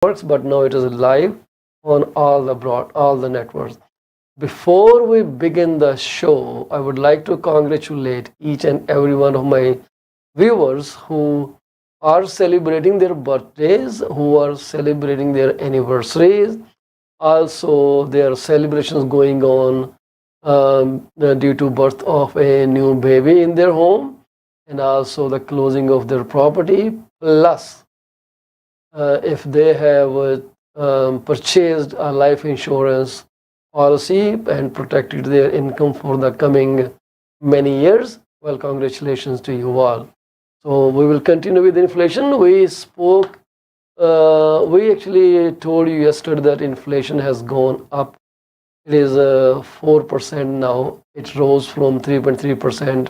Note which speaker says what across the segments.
Speaker 1: works, but now it is live on all the networks. Before we begin the show, I would like to congratulate each and every one of my viewers who are celebrating their birthdays, who are celebrating their anniversaries. Also, there are celebrations going on due to birth of a new baby in their home, and also the closing of their property. Plus, if they have purchased a life insurance policy and protected their income for the coming many years, well, congratulations to you all. So we will continue with inflation. We actually told you yesterday that inflation has gone up. It is 4% now. It rose from 3.3%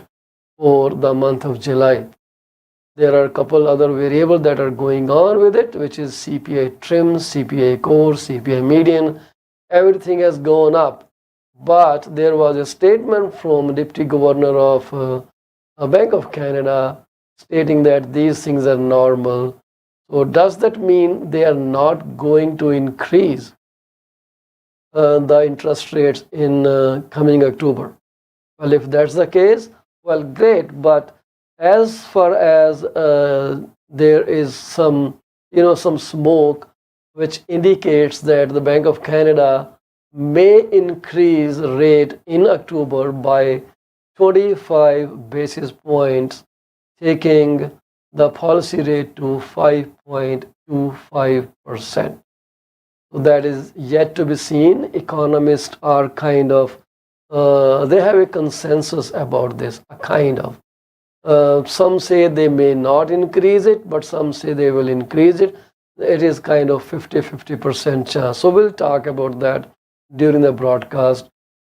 Speaker 1: for the month of July. There are a couple other variables that are going on with it, which is CPI trim, CPI core, CPI median. Everything has gone up. But there was a statement from Deputy Governor of Bank of Canada stating that these things are normal. So does that mean they are not going to increase the interest rates in coming October? Well, if that's the case, well, great. But as far as there is some smoke which indicates that the Bank of Canada may increase rate in October by 25 basis points, taking the policy rate to 5.25%. So that is yet to be seen. Economists are kind of, they have a consensus about this, a kind of. Some say they may not increase it, but some say they will increase it. It is kind of 50% chance. So we'll talk about that during the broadcast.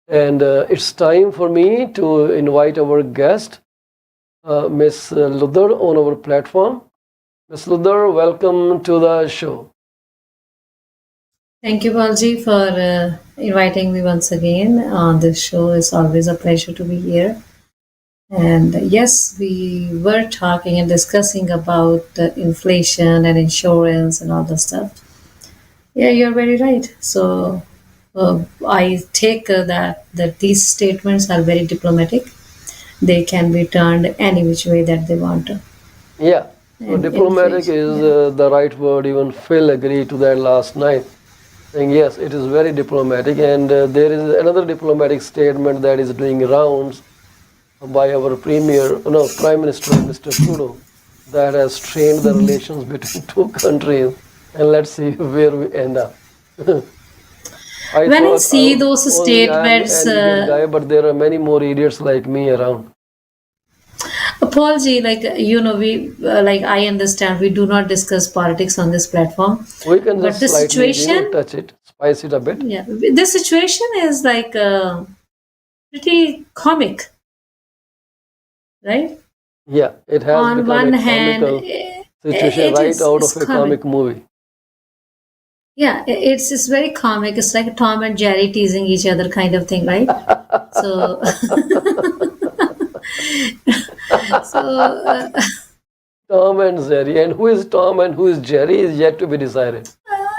Speaker 1: And it's time for me to invite our guest, Ms. Ludar, on our platform. Ms. Ludar, welcome to the show.
Speaker 2: Thank you, Balji, for inviting me once again on this show. It's always a pleasure to be here. And yes, we were talking and discussing about inflation and insurance and all the stuff. Yeah, you're very right. So I take that these statements are very diplomatic. They can be turned any which way that they want to.
Speaker 1: Yeah, so diplomatic is the right word. Even Phil agreed to that last night, saying yes, it is very diplomatic. And there is another diplomatic statement that is doing rounds by our Prime Minister, Mr. Trudeau, that has strained the relations between two countries. And let's see where we end up.
Speaker 2: When I see those statements,
Speaker 1: guy, but there are many more idiots like me around.
Speaker 2: Apology, we I understand we do not discuss politics on this platform.
Speaker 1: We can just slightly touch it, spice it a bit.
Speaker 2: Yeah, this situation is like pretty comic, right?
Speaker 1: Yeah, it has
Speaker 2: on
Speaker 1: become
Speaker 2: one
Speaker 1: a
Speaker 2: hand
Speaker 1: situation right out of a comic movie.
Speaker 2: Yeah, it's very comic. It's like Tom and Jerry teasing each other kind of thing, right? So,
Speaker 1: Tom and Jerry, and who is Tom and who is Jerry is yet to be decided.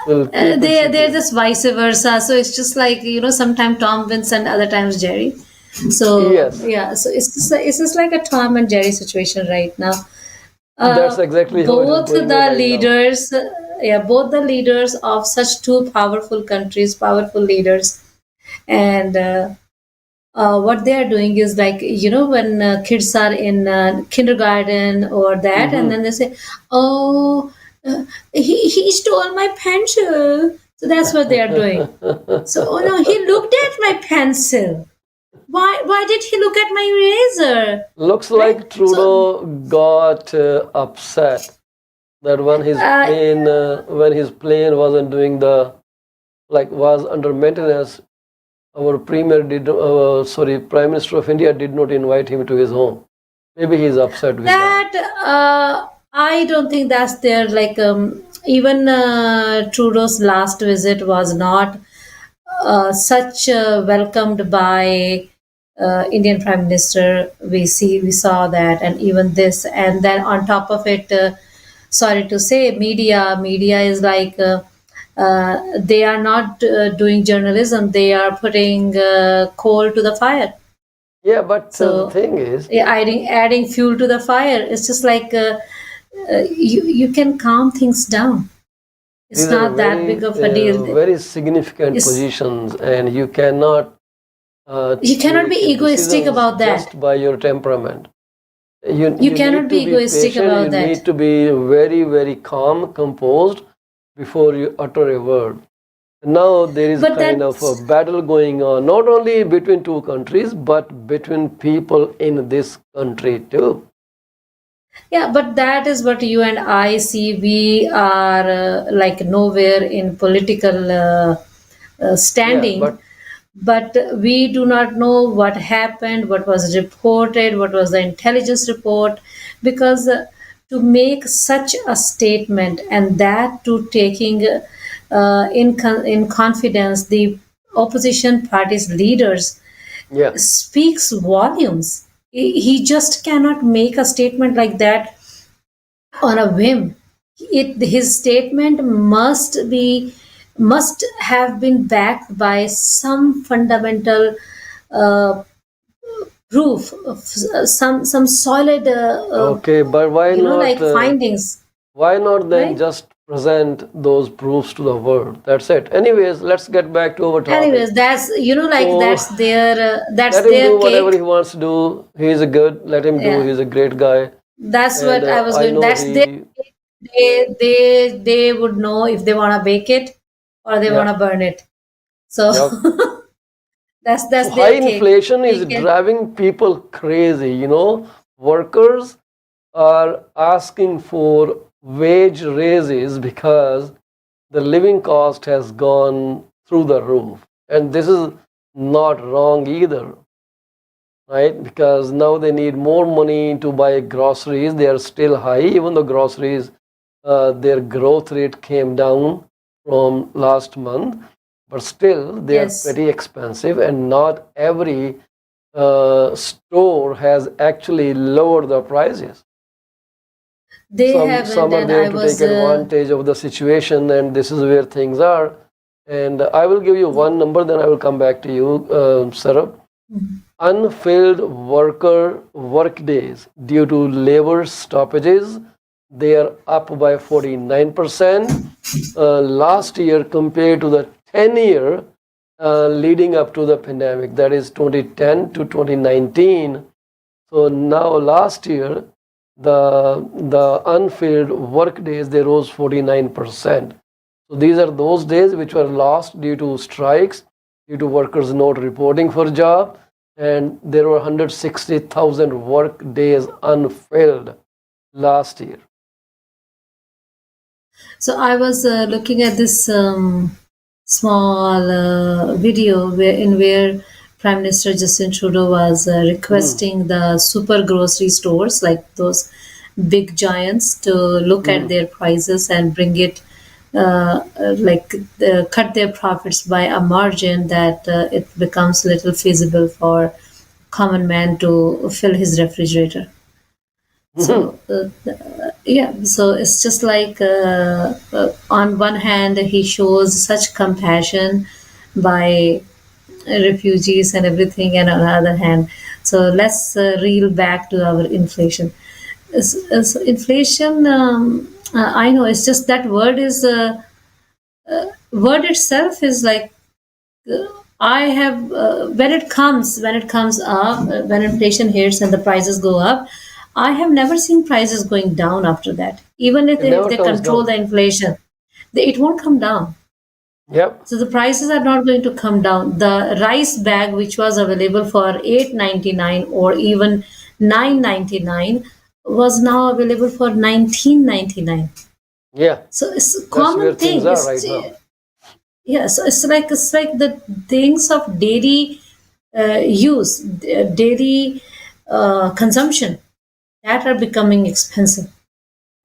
Speaker 2: They're just vice versa. So it's just like sometimes Tom wins and other times Jerry. So
Speaker 1: yes.
Speaker 2: Yeah, so it's just like a Tom and Jerry situation right now.
Speaker 1: That's exactly
Speaker 2: both the leaders. Both the leaders of such two powerful countries, powerful leaders, and what they are doing is like when kids are in kindergarten or that, and then they say, "Oh, he stole my pencil." So that's what they are doing. So, oh no, he looked at my pencil. Why did he look at my eraser?
Speaker 1: Looks like Trudeau got upset that when his plane wasn't doing was under maintenance, our Prime Minister of India did not invite him to his home. Maybe he's upset with that.
Speaker 2: I don't think that's there. Even Trudeau's last visit was not such welcomed by Indian Prime Minister. We saw that, and even this, and then on top of it, sorry to say, media is like they are not doing journalism, they are putting coal to the fire.
Speaker 1: Yeah, but the
Speaker 2: So
Speaker 1: thing is,
Speaker 2: yeah, adding fuel to the fire. It's just like you can calm things down.
Speaker 1: these
Speaker 2: It's
Speaker 1: are
Speaker 2: not that big of a deal.
Speaker 1: very significant
Speaker 2: It's,
Speaker 1: positions, and you cannot
Speaker 2: you cannot be
Speaker 1: take
Speaker 2: egoistic
Speaker 1: decisions
Speaker 2: about that.
Speaker 1: just by your temperament.
Speaker 2: You
Speaker 1: You
Speaker 2: cannot
Speaker 1: need
Speaker 2: be
Speaker 1: to be
Speaker 2: egoistic
Speaker 1: patient. You
Speaker 2: about that.
Speaker 1: need to be very, very calm, composed before you utter a word. Now there is
Speaker 2: But
Speaker 1: kind of a
Speaker 2: that's
Speaker 1: battle going on, not only between two countries, but between people in this country too.
Speaker 2: yeah, but that is what you and I see. We are like nowhere in political
Speaker 1: Yeah,
Speaker 2: standing,
Speaker 1: but
Speaker 2: but we do not know what happened, what was reported, what was the intelligence report, because to make such a statement and that to taking in confidence the opposition party's leaders
Speaker 1: yeah,
Speaker 2: speaks volumes. He just cannot make a statement like that on a whim. His statement must have been backed by some fundamental uh, proof of some solid
Speaker 1: okay, but why not?
Speaker 2: like findings,
Speaker 1: Why not then
Speaker 2: right?
Speaker 1: just present those proofs to the world? That's it. Anyways, let's get back to our topic.
Speaker 2: Anyways, that's like
Speaker 1: So
Speaker 2: that's
Speaker 1: let him
Speaker 2: their
Speaker 1: do whatever
Speaker 2: cake.
Speaker 1: he wants to do. He's a good. Let him do.
Speaker 2: Yeah,
Speaker 1: He's a great guy,
Speaker 2: that's
Speaker 1: and
Speaker 2: what I was
Speaker 1: I
Speaker 2: going.
Speaker 1: know
Speaker 2: That's their
Speaker 1: he.
Speaker 2: cake. They would know if they want to bake it or they want
Speaker 1: Yeah,
Speaker 2: to burn it. So
Speaker 1: yeah. So
Speaker 2: that's
Speaker 1: high
Speaker 2: their cake.
Speaker 1: inflation is
Speaker 2: We can.
Speaker 1: driving people crazy. Workers are asking for wage raises because the living cost has gone through the roof. And this is not wrong either, right? Because now they need more money to buy groceries. They are still high, even though groceries, their growth rate came down from last month, but still they are
Speaker 2: Yes,
Speaker 1: pretty expensive, and not every store has actually lowered the prices.
Speaker 2: they
Speaker 1: Some
Speaker 2: haven't,
Speaker 1: are
Speaker 2: and
Speaker 1: there
Speaker 2: I
Speaker 1: to take
Speaker 2: was.
Speaker 1: advantage of the situation, and this is where things are. And I will give you one number, then I will come back to you, Sarab.
Speaker 2: Mhm.
Speaker 1: Unfilled worker work days due to labor stoppages, they are up by 49% last year compared to the 10-year leading up to the pandemic, that is 2010 to 2019. So now last year, the unfilled work days, they rose 49%. So these are those days which were lost due to strikes, due to workers not reporting for job, and there were 160,000 work days unfilled last year.
Speaker 2: So I was looking at this small video where Prime Minister Justin Trudeau was
Speaker 1: Hmm.
Speaker 2: requesting the super grocery stores, like those big giants, to look at
Speaker 1: Hmm.
Speaker 2: their prices and bring it like cut their profits by a margin that it becomes little feasible for common man to fill his refrigerator. So yeah, so it's just like on one hand he shows such compassion by refugees and everything, and on the other hand, so let's reel back to our inflation. So inflation, I know it's just that word itself is like I have when it comes up when inflation hits and the prices go up. I have never seen prices going down after that. Even
Speaker 1: It
Speaker 2: if
Speaker 1: never
Speaker 2: they
Speaker 1: comes
Speaker 2: control
Speaker 1: down.
Speaker 2: the inflation, it won't come down.
Speaker 1: Yep.
Speaker 2: So the prices are not going to come down. The rice bag, which was available for 8.99 or even 9.99, was now available for 19.99.
Speaker 1: Yeah.
Speaker 2: So it's a
Speaker 1: That's where
Speaker 2: common
Speaker 1: things
Speaker 2: thing.
Speaker 1: are right now.
Speaker 2: Yeah, so it's like the things of daily use, daily consumption that are becoming expensive.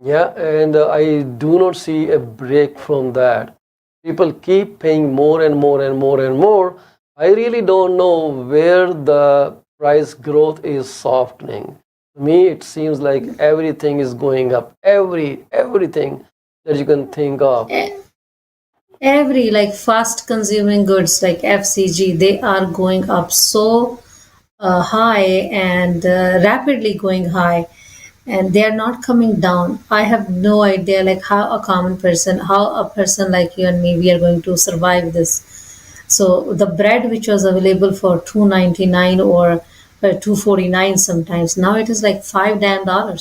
Speaker 1: Yeah, and I do not see a break from that. People keep paying more and more and more and more. I really don't know where the price growth is softening. To me, it seems like everything is going up. Everything that you can think of.
Speaker 2: Eh, Every like fast consuming goods like FCG, they are going up so high and rapidly going high, and they are not coming down. I have no idea like how a common person, how a person like you and me, we are going to survive this. So the bread which was available for 2.99 or 2.49 sometimes, now it is like $5 damn.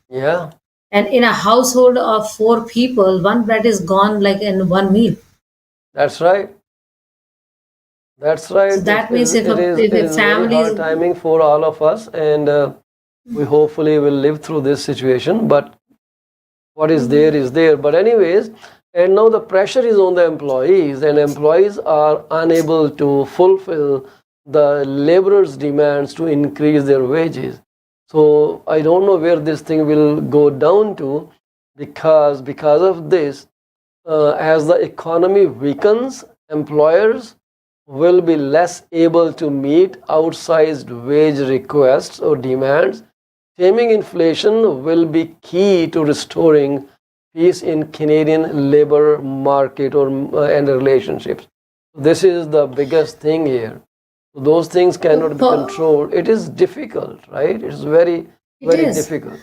Speaker 1: Yeah,
Speaker 2: And in a household of four people, one bread is gone like in one meal.
Speaker 1: that's right. That's right.
Speaker 2: So that means if
Speaker 1: It
Speaker 2: a
Speaker 1: is very
Speaker 2: family
Speaker 1: hard
Speaker 2: is,
Speaker 1: timing for all of us, and we hopefully will live through this situation. But what is there. But anyways, and now the pressure is on the employees, and employees are unable to fulfill the laborers' demands to increase their wages. So I don't know where this thing will go down to, because of this, as the economy weakens, employers will be less able to meet outsized wage requests or demands. Taming inflation will be key to restoring peace in Canadian labor market or and relationships. This is the biggest thing here. Those things cannot be controlled. It is difficult, right? It's very,
Speaker 2: it
Speaker 1: very
Speaker 2: is.
Speaker 1: difficult.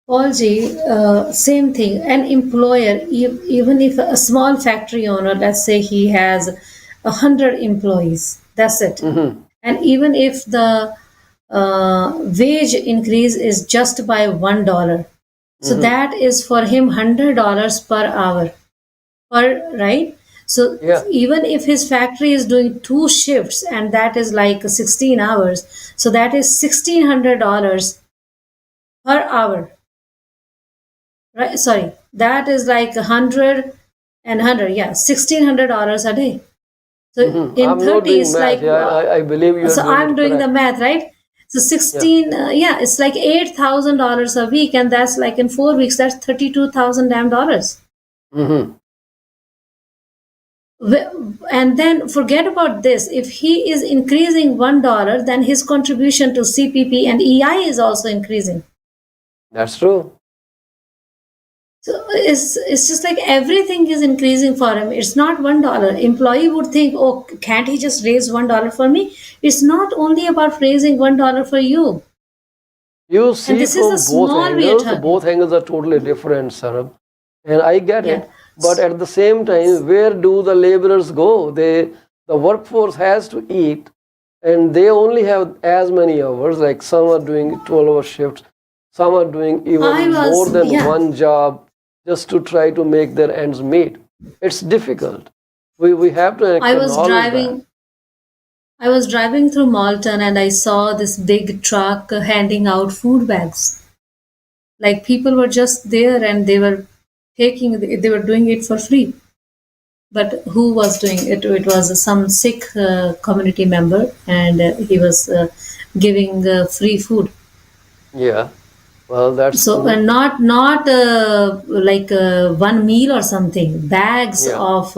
Speaker 2: Paulji, same thing. An employer, even if a small factory owner, let's say he has 100 employees, that's it.
Speaker 1: Mm-hmm.
Speaker 2: And even if the wage increase is just by $1, so
Speaker 1: Mm-hmm.
Speaker 2: that is for him $100 per hour, right? So
Speaker 1: Yeah.
Speaker 2: even if his factory is doing two shifts and that is like 16 hours, so that is $1,600 per hour. Right, sorry, that is like 100 and 100, yeah, $1,600 a day. So
Speaker 1: Mm-hmm.
Speaker 2: in
Speaker 1: I'm not
Speaker 2: 30
Speaker 1: doing
Speaker 2: it's
Speaker 1: math.
Speaker 2: like
Speaker 1: Yeah, I believe you are
Speaker 2: so
Speaker 1: doing
Speaker 2: I'm
Speaker 1: it
Speaker 2: doing the
Speaker 1: correct.
Speaker 2: math, right? So
Speaker 1: Yeah.
Speaker 2: 16, yeah, it's like $8,000 a week, and that's like in 4 weeks that's 32,000 damn dollars.
Speaker 1: Mm-hmm.
Speaker 2: And then forget about this, if he is increasing $1, then his contribution to CPP and EI is also increasing.
Speaker 1: That's true.
Speaker 2: So it's just like everything is increasing for him. It's not $1. Employee would think, oh, can't he just raise $1 for me? It's not only about raising $1 for you.
Speaker 1: You
Speaker 2: And
Speaker 1: see
Speaker 2: this is the
Speaker 1: from both
Speaker 2: small we are
Speaker 1: angles.
Speaker 2: talking.
Speaker 1: Both angles are totally different, Sarab. And I get
Speaker 2: Yeah.
Speaker 1: it. But at the same time, where do the laborers go? The workforce has to eat, and they only have as many hours. Like some are doing 12-hour shifts, some are doing
Speaker 2: I
Speaker 1: even more
Speaker 2: was,
Speaker 1: than
Speaker 2: yeah,
Speaker 1: one job just to try to make their ends meet. It's difficult. We have to
Speaker 2: I was
Speaker 1: acknowledge that.
Speaker 2: driving. I was driving through Malton and I saw this big truck handing out food bags. Like people were just there and they were they were doing it for free. But who was doing it? It was some Sikh community member, and he was giving free food.
Speaker 1: Yeah. Well, that's
Speaker 2: So
Speaker 1: cool.
Speaker 2: not like one meal or something. Bags
Speaker 1: Yeah.
Speaker 2: of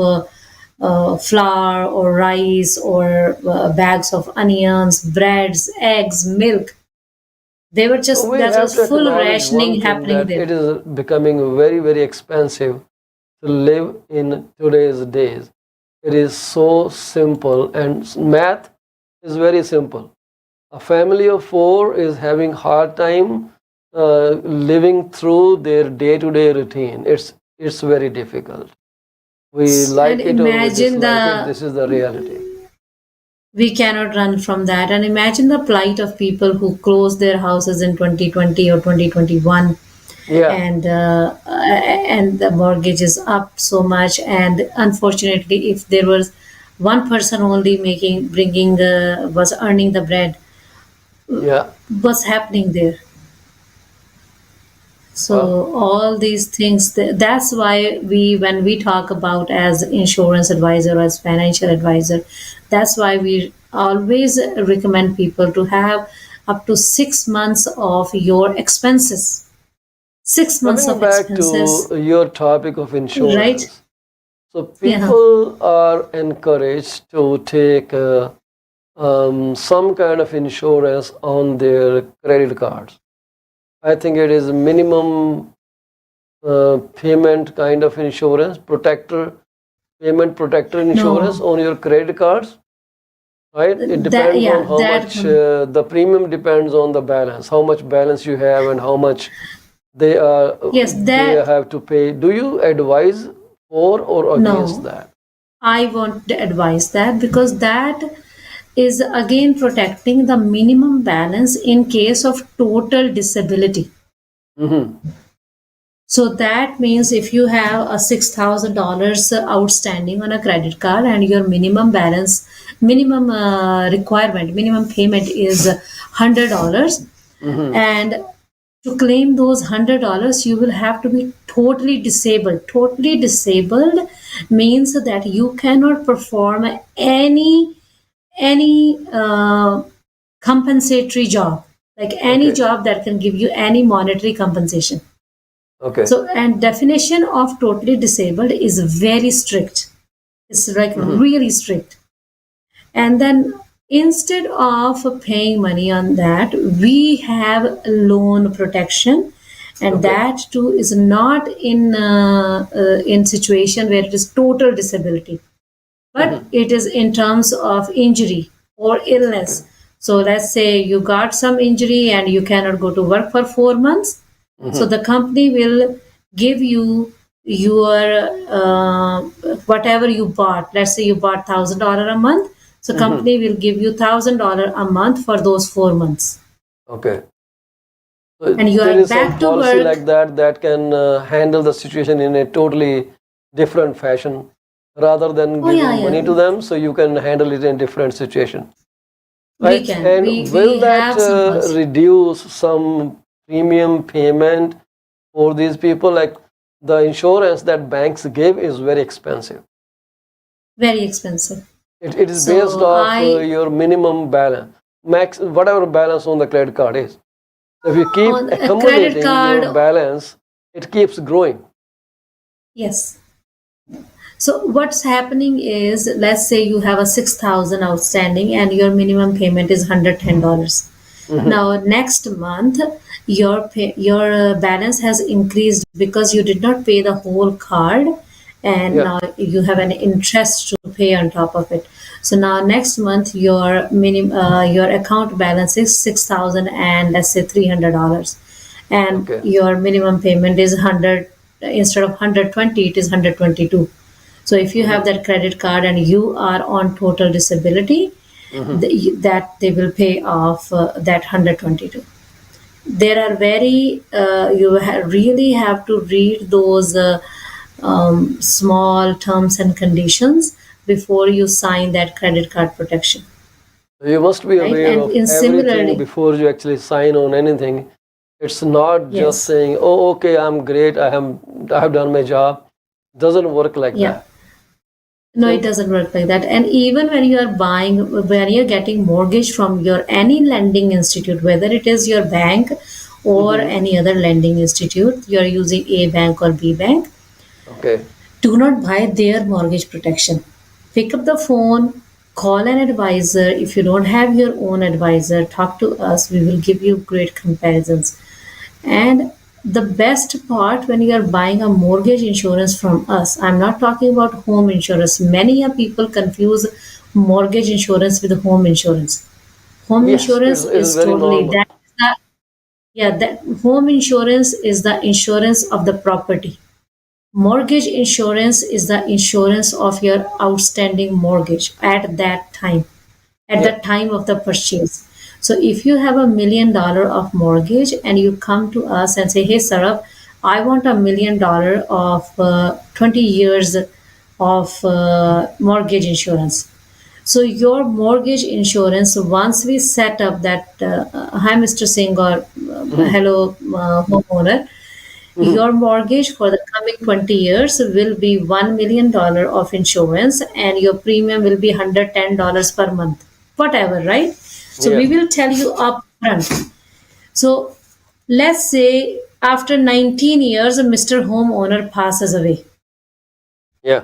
Speaker 2: flour or rice or bags of onions, breads, eggs, milk. They were
Speaker 1: So
Speaker 2: just
Speaker 1: we
Speaker 2: that
Speaker 1: have
Speaker 2: was
Speaker 1: to
Speaker 2: full
Speaker 1: acknowledge one
Speaker 2: rationing
Speaker 1: thing,
Speaker 2: happening
Speaker 1: that
Speaker 2: there.
Speaker 1: it is becoming very, very expensive to live in today's days. It is so simple, and math is very simple. A family of four is having hard time living through their day-to-day routine. It's very difficult. We
Speaker 2: And
Speaker 1: like it or we
Speaker 2: imagine
Speaker 1: dislike it.
Speaker 2: the
Speaker 1: This is the reality.
Speaker 2: we cannot run from that. And imagine the plight of people who closed their houses in 2020 or 2021,
Speaker 1: Yeah.
Speaker 2: and the mortgage is up so much. And unfortunately, if there was one person only making bringing the was earning the bread,
Speaker 1: Yeah.
Speaker 2: what's happening there?
Speaker 1: Well,
Speaker 2: So all these things, that's why when we talk about as insurance advisor or as financial advisor, that's why we always recommend people to have up to 6 months of your expenses. 6 months
Speaker 1: coming
Speaker 2: of
Speaker 1: back to
Speaker 2: expenses,
Speaker 1: your topic of
Speaker 2: right?
Speaker 1: insurance. So
Speaker 2: Yeah.
Speaker 1: people are encouraged to take some kind of insurance on their credit cards. I think it is minimum payment kind of insurance, protector payment protector insurance
Speaker 2: No,
Speaker 1: on your credit cards, right? It
Speaker 2: that
Speaker 1: depends on
Speaker 2: yeah,
Speaker 1: how
Speaker 2: that
Speaker 1: much the premium depends on the balance, how much balance you have and how much they are
Speaker 2: yes,
Speaker 1: they
Speaker 2: that
Speaker 1: have to pay. Do you advise for or against
Speaker 2: no.
Speaker 1: that?
Speaker 2: I won't advise that because that is again protecting the minimum balance in case of total disability.
Speaker 1: Mm-hmm.
Speaker 2: So that means if you have a $6,000 outstanding on a credit card and your minimum balance, minimum requirement, minimum payment is $100,
Speaker 1: Mm-hmm.
Speaker 2: and to claim those $100, you will have to be totally disabled. Totally disabled means that you cannot perform any compensatory job, like any
Speaker 1: Okay.
Speaker 2: job that can give you any monetary compensation.
Speaker 1: Okay.
Speaker 2: So, and definition of totally disabled is very strict. It's like
Speaker 1: Mm-hmm.
Speaker 2: really strict. And then instead of paying money on that, we have loan protection, and
Speaker 1: Okay.
Speaker 2: that too is not in situation where it is total disability, but
Speaker 1: Mm-hmm.
Speaker 2: it is in terms of injury or
Speaker 1: Okay.
Speaker 2: illness. So let's say you got some injury and you cannot go to work for 4 months. So
Speaker 1: Mm-hmm.
Speaker 2: the company will give you your whatever you bought. Let's say you bought $1,000 a month. So
Speaker 1: Mm-hmm.
Speaker 2: company will give you $1,000 a month for those 4 months,
Speaker 1: Okay. So
Speaker 2: and you
Speaker 1: there
Speaker 2: are
Speaker 1: is some
Speaker 2: back to
Speaker 1: policy like
Speaker 2: work.
Speaker 1: that that can handle the situation in a totally different fashion rather than
Speaker 2: Oh yeah,
Speaker 1: giving money
Speaker 2: yeah.
Speaker 1: to them, so you can handle it in different situation,
Speaker 2: We
Speaker 1: right?
Speaker 2: can.
Speaker 1: And
Speaker 2: We
Speaker 1: will that
Speaker 2: have some policy.
Speaker 1: reduce some premium payment for these people? Like the insurance that banks give is very expensive.
Speaker 2: Very expensive.
Speaker 1: It is based
Speaker 2: So
Speaker 1: off
Speaker 2: I
Speaker 1: your minimum balance, max whatever balance on the credit card is. So if you keep
Speaker 2: on a credit
Speaker 1: accumulating
Speaker 2: card.
Speaker 1: your balance, it keeps growing.
Speaker 2: Yes. So what's happening is, let's say you have a 6,000 outstanding and your minimum payment is $110.
Speaker 1: Hmm.
Speaker 2: Now next month your balance has increased because you did not pay the whole card, and
Speaker 1: Yeah.
Speaker 2: now you have an interest to pay on top of it. So now next month your account balance is 6,000 and let's say $300, and
Speaker 1: Okay.
Speaker 2: your minimum payment is 100. Instead of 120, it is 122. So if you have
Speaker 1: Hmm.
Speaker 2: that credit card and you are on total disability,
Speaker 1: Hmm.
Speaker 2: that they will pay off that 122. There are very really have to read those small terms and conditions before you sign that credit card protection,
Speaker 1: You must be
Speaker 2: right?
Speaker 1: aware
Speaker 2: And
Speaker 1: of
Speaker 2: in
Speaker 1: everything
Speaker 2: similarly,
Speaker 1: before you actually sign on anything. It's not just
Speaker 2: yes,
Speaker 1: saying, "Oh, okay, I'm great. I have done my job." Doesn't work like
Speaker 2: yeah.
Speaker 1: that.
Speaker 2: No, it
Speaker 1: So,
Speaker 2: doesn't work like that. And even when you are buying, when you're getting mortgage from your any lending institute, whether it is your bank or
Speaker 1: hmm.
Speaker 2: any other lending institute, you're using A bank or B bank,
Speaker 1: Okay.
Speaker 2: do not buy their mortgage protection. Pick up the phone, call an advisor. If you don't have your own advisor, talk to us. We will give you great comparisons. And the best part, when you are buying a mortgage insurance from us, I'm not talking about home insurance. Many a people confuse mortgage insurance with home insurance. Home
Speaker 1: Yes,
Speaker 2: insurance
Speaker 1: it's
Speaker 2: is
Speaker 1: very
Speaker 2: totally
Speaker 1: normal.
Speaker 2: that. Yeah, that home insurance is the insurance of the property. Mortgage insurance is the insurance of your outstanding mortgage at the
Speaker 1: Yeah.
Speaker 2: time of the purchase. So if you have $1 million of mortgage and you come to us and say, "Hey, Sarab, I want $1 million of 20 years of mortgage insurance." So your mortgage insurance, once we set up that, hi, Mr. Singh, or
Speaker 1: Hmm.
Speaker 2: hello, homeowner,
Speaker 1: Hmm.
Speaker 2: your mortgage for the coming 20 years will be $1 million of insurance, and your premium will be $110 per month, whatever, right? So
Speaker 1: Yeah.
Speaker 2: we will tell you upfront. So let's say after 19 years, Mr. Homeowner passes away
Speaker 1: Yeah.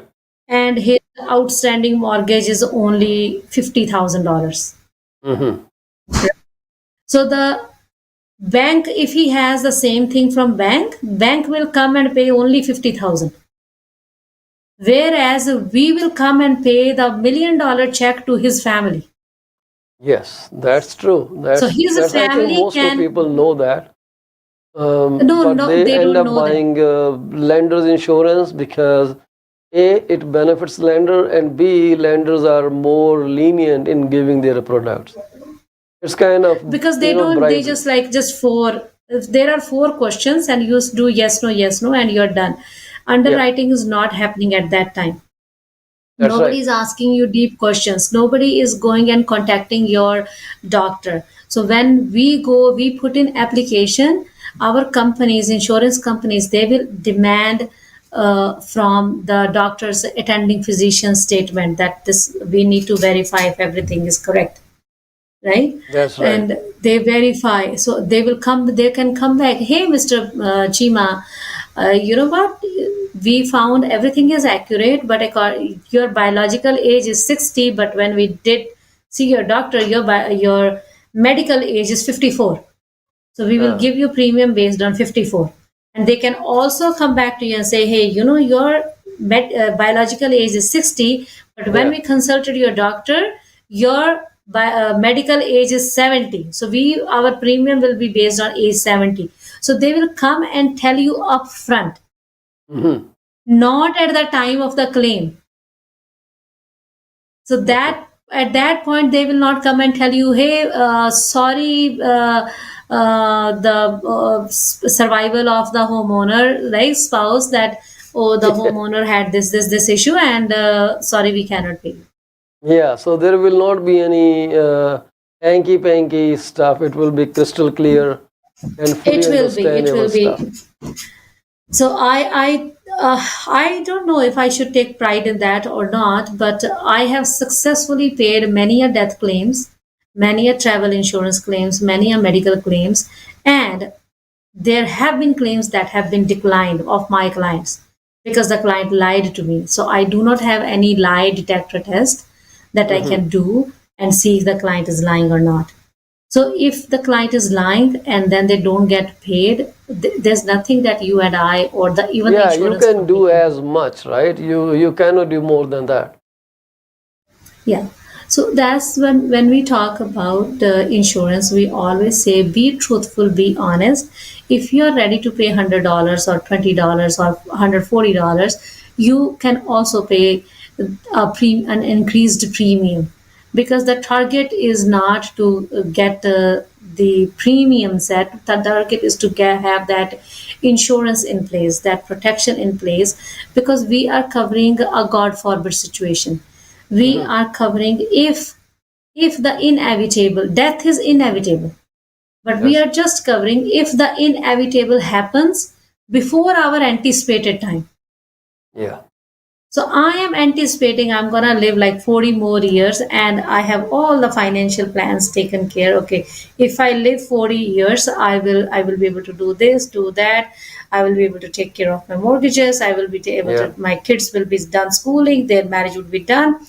Speaker 2: and his outstanding mortgage is only $50,000.
Speaker 1: Hmm.
Speaker 2: So the bank, if he has the same thing from bank will come and pay only 50,000. whereas we will come and pay the $1 million check to his family.
Speaker 1: Yes, that's true.
Speaker 2: So his
Speaker 1: That's I think
Speaker 2: family
Speaker 1: most of
Speaker 2: can,
Speaker 1: people know that.
Speaker 2: no,
Speaker 1: But
Speaker 2: no,
Speaker 1: they
Speaker 2: they
Speaker 1: end
Speaker 2: don't
Speaker 1: up
Speaker 2: know that.
Speaker 1: buying lenders insurance because A, it benefits lender, and B, lenders are more lenient in giving their products. It's kind of,
Speaker 2: Because they don't, they
Speaker 1: bribery.
Speaker 2: just like just four, if there are four questions and you do yes no and you're done.
Speaker 1: Yeah,
Speaker 2: Underwriting is not happening at that time.
Speaker 1: that's
Speaker 2: Nobody
Speaker 1: right.
Speaker 2: is asking you deep questions, nobody is going and contacting your doctor. So when we go, we put in application, our companies, insurance companies, they will demand from the doctor's attending physician statement that this we need to verify if everything is correct, right?
Speaker 1: That's right.
Speaker 2: And they verify, so they will come, they can come back, hey, Mr. Chima, you know what, we found everything is accurate, but your biological age is 60, but when we did see your doctor, your medical age is 54, so we will
Speaker 1: Yeah.
Speaker 2: give you premium based on 54. And they can also come back to you and say, hey, your biological age is 60, but when
Speaker 1: Yeah.
Speaker 2: we consulted your doctor, your medical age is 70. So our premium will be based on age 70. So they will come and tell you upfront,
Speaker 1: Hmm.
Speaker 2: not at the time of the claim. So
Speaker 1: Okay.
Speaker 2: that at that point they will not come and tell you, hey, sorry, the survival of the homeowner, right, spouse, that oh, the homeowner had this issue, and sorry, we cannot pay you.
Speaker 1: Yeah, so there will not be any hanky panky stuff. It will be crystal clear and fully
Speaker 2: It
Speaker 1: understandable
Speaker 2: will
Speaker 1: stuff.
Speaker 2: be. So I don't know if I should take pride in that or not, but I have successfully paid many a death claims, many a travel insurance claims, many a medical claims, and there have been claims that have been declined of my clients because the client lied to me. So I do not have any lie detector test that I
Speaker 1: Hmm.
Speaker 2: can do and see if the client is lying or not. So if the client is lying and then they don't get paid, there's nothing that you and I or the even the
Speaker 1: Yeah, you
Speaker 2: insurance
Speaker 1: can
Speaker 2: company
Speaker 1: do
Speaker 2: can do.
Speaker 1: as much, right? You cannot do more than that.
Speaker 2: Yeah. So that's when we talk about insurance, we always say be truthful, be honest. If you are ready to pay $100 or $20 or $140, you can also pay an increased premium, because the target is not to get the premium set. The target is to have that insurance in place, that protection in place, because we are covering a God forbid situation. We
Speaker 1: Hmm.
Speaker 2: are covering if the inevitable death is inevitable, but we
Speaker 1: Yes.
Speaker 2: are just covering if the inevitable happens before our anticipated time.
Speaker 1: Yeah.
Speaker 2: So I am anticipating I'm going to live like 40 more years and I have all the financial plans taken care. Okay, if I live 40 years, I will be able to do this, do that. I will be able to take care of my mortgages. I will be able
Speaker 1: Yeah.
Speaker 2: to, my kids will be done schooling, their marriage would be done.
Speaker 1: Yeah.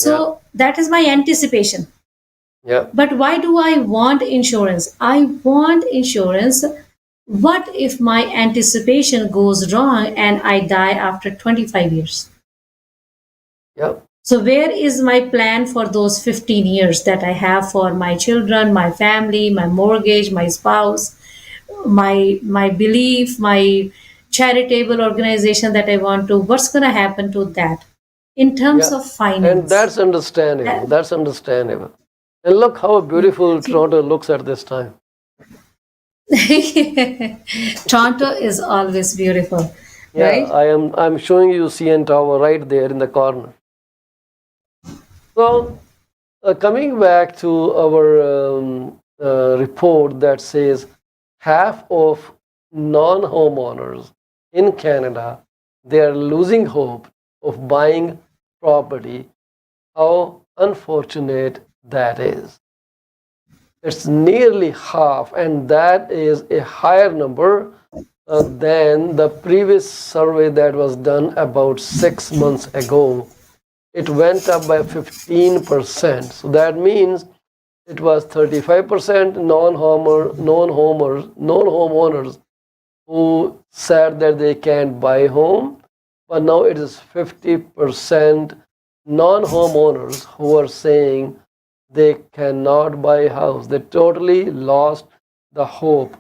Speaker 2: So that is my anticipation.
Speaker 1: Yeah.
Speaker 2: But why do I want insurance? I want insurance. What if my anticipation goes wrong and I die after 25 years?
Speaker 1: Yeah.
Speaker 2: So, where is my plan for those 15 years that I have for my children, my family, my mortgage, my spouse, my belief, my charitable organization that I want to? What's going to happen to that in terms
Speaker 1: Yeah.
Speaker 2: of
Speaker 1: And
Speaker 2: finance?
Speaker 1: that's understandable.
Speaker 2: That-
Speaker 1: That's understandable. And look how
Speaker 2: yeah.
Speaker 1: beautiful
Speaker 2: See,
Speaker 1: Toronto looks at this time.
Speaker 2: Toronto is always beautiful,
Speaker 1: Yeah,
Speaker 2: right?
Speaker 1: I'm showing you CN Tower right there in the corner. So, coming back to our report that says half of non-homeowners in Canada, they are losing hope of buying property. How unfortunate that is. It's nearly half, and that is a higher number than the previous survey that was done about 6 months ago. It went up by 15%. So that means it was 35% non-homeowners who said that they can't buy home, but now it is 50% non-homeowners who are saying they cannot buy a house. They totally lost the hope.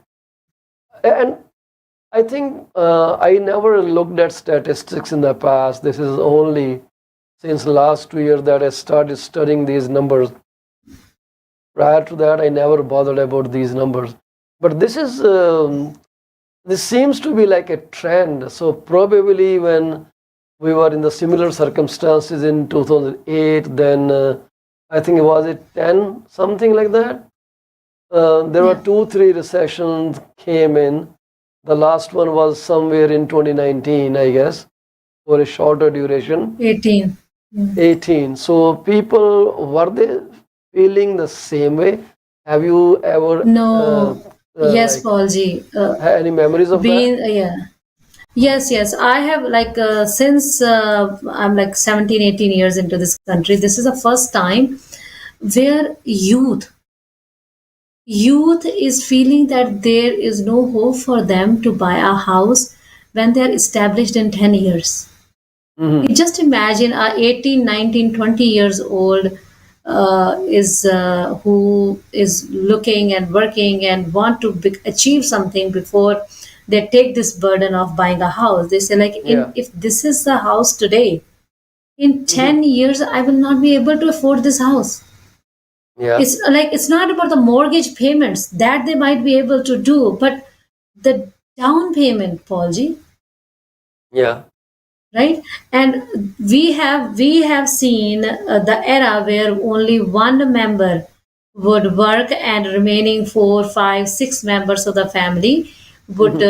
Speaker 1: And I think I never looked at statistics in the past. This is only since last 2 years that I started studying these numbers. Prior to that, I never bothered about these numbers. But this seems to be like a trend. So probably when we were in the similar circumstances in 2008, then I think it was it 10, something like that. There were 2-3 recessions came in. The last one was somewhere in 2019, I guess, for a shorter duration.
Speaker 2: 18.
Speaker 1: 18. So people, were they feeling the same way? Have you ever
Speaker 2: No. Yes, Paulji.
Speaker 1: had any memories of that?
Speaker 2: Yeah. Yes. I have since I'm like 17, 18 years into this country, this is the first time where youth is feeling that there is no hope for them to buy a house when they are established in 10 years.
Speaker 1: Mhm.
Speaker 2: Just imagine a 18, 19, 20 years old who is looking and working and want to achieve something before they take this burden of buying a house. They say
Speaker 1: Yeah.
Speaker 2: if this is the house today, in 10 years I will not be able to afford this house.
Speaker 1: Yeah.
Speaker 2: It's not about the mortgage payments that they might be able to do, but the down payment, Paulji.
Speaker 1: Yeah.
Speaker 2: Right, and we have seen the era where only one member would work and remaining 4, 5, 6 members of the family would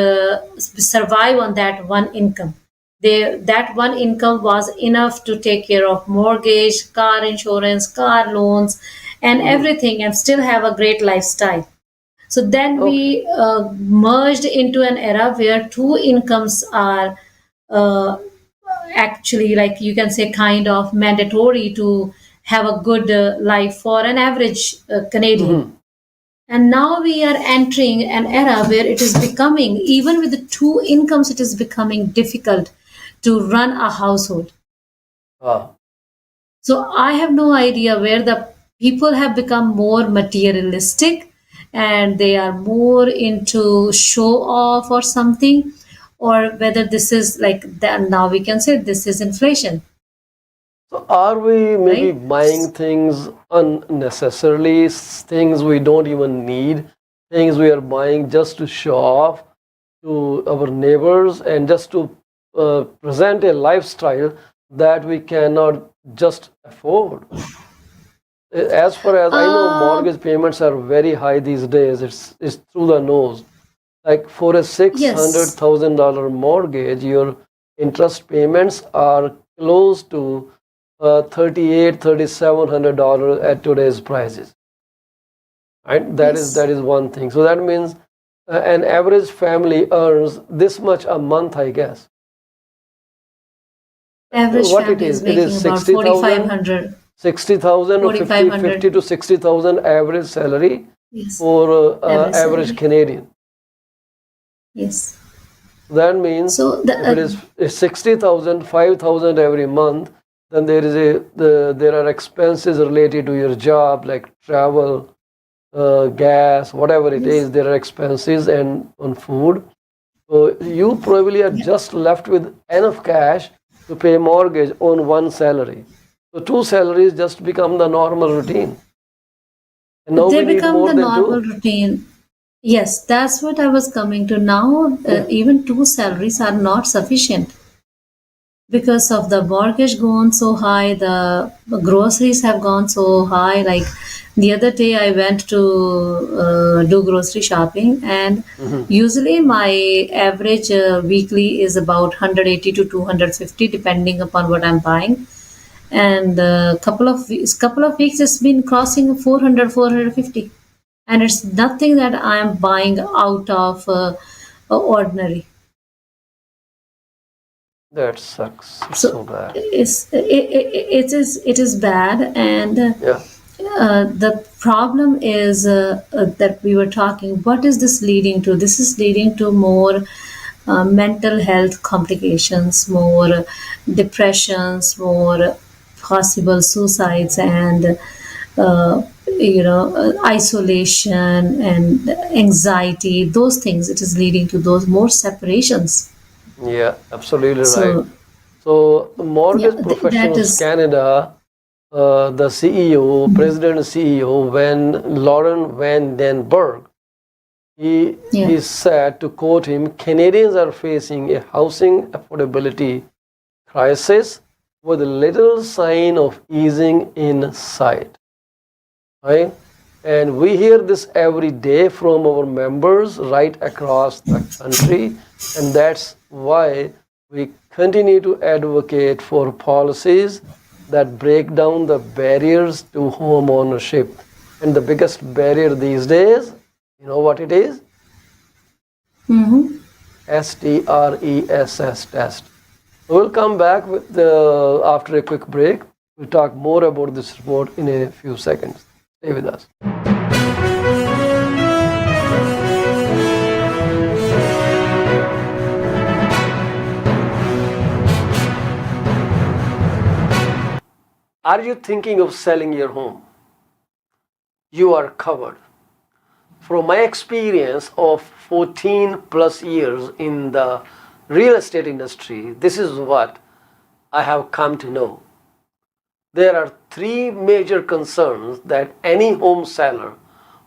Speaker 2: survive on that one income. That one income was enough to take care of mortgage, car insurance, car loans, and everything, and still have a great lifestyle. So then we merged into an era where two incomes are actually, like you can say, kind of mandatory to have a good life for an average Canadian. And now we are entering an era where it is becoming, even with the two incomes, it is becoming difficult to run a household.
Speaker 1: Ah.
Speaker 2: So I have no idea where the people have become more materialistic and they are more into show off or something, or whether this is like that. Now we can say this is inflation.
Speaker 1: So are we maybe
Speaker 2: Right.
Speaker 1: buying things unnecessarily, things we don't even need, things we are buying just to show off to our neighbors and just to present a lifestyle that we cannot just afford? As far as I know, mortgage payments are very high these days. It's through the nose. Like for a $600,000 mortgage, your interest payments are close to $3,700 at today's prices. Right? That is one thing. So that means an average family earns this much a month, I guess.
Speaker 2: Average
Speaker 1: What
Speaker 2: family
Speaker 1: it
Speaker 2: is
Speaker 1: is? It is
Speaker 2: making about
Speaker 1: 60,000. 60,000 or 50 to 60,000 average salary for average Canadian.
Speaker 2: Yes.
Speaker 1: That means
Speaker 2: So
Speaker 1: if it is 60,000, 5,000 every month, then there are expenses related to your job like travel, gas, whatever it is. There are expenses and on food. So you probably are just left with enough cash to pay mortgage on one salary. So two salaries just become the normal routine. And now
Speaker 2: they
Speaker 1: we need
Speaker 2: become
Speaker 1: more
Speaker 2: the
Speaker 1: than
Speaker 2: normal
Speaker 1: two.
Speaker 2: routine. Yes, that's what I was coming to. Now, even two salaries are not sufficient because of the mortgage gone so high, the groceries have gone so high. Like the other day, I went to do grocery shopping, and usually my average weekly is about 180 to 250, depending upon what I'm buying. And couple of weeks, it's been crossing 400, 450, and it's nothing that I am buying out of ordinary.
Speaker 1: That sucks. It's
Speaker 2: So
Speaker 1: so bad.
Speaker 2: it is bad, and
Speaker 1: Yeah.
Speaker 2: the problem is that we were talking. What is this leading to? This is leading to more mental health complications, more depressions, more possible suicides, and isolation and anxiety. Those things, it is leading to those more separations.
Speaker 1: Yeah, absolutely right.
Speaker 2: So
Speaker 1: So,
Speaker 2: yeah,
Speaker 1: Mortgage
Speaker 2: that
Speaker 1: Professionals
Speaker 2: is.
Speaker 1: Canada, the CEO, President and CEO, when Lauren Van Den Berg,
Speaker 2: Yeah.
Speaker 1: he said, to quote him, Canadians are facing a housing affordability crisis with little sign of easing in sight. Right? And we hear this every day from our members right across the country, and that's why we continue to advocate for policies that break down the barriers to home ownership. And the biggest barrier these days, you know what it is?
Speaker 2: Mhm.
Speaker 1: STRESS test. We'll come back with after a quick break. We'll talk more about this report in a few seconds. Stay with us. Are you thinking of selling your home? You are covered. From my experience of 14 plus years in the real estate industry, this is what I have come to know. There are three major concerns that any home seller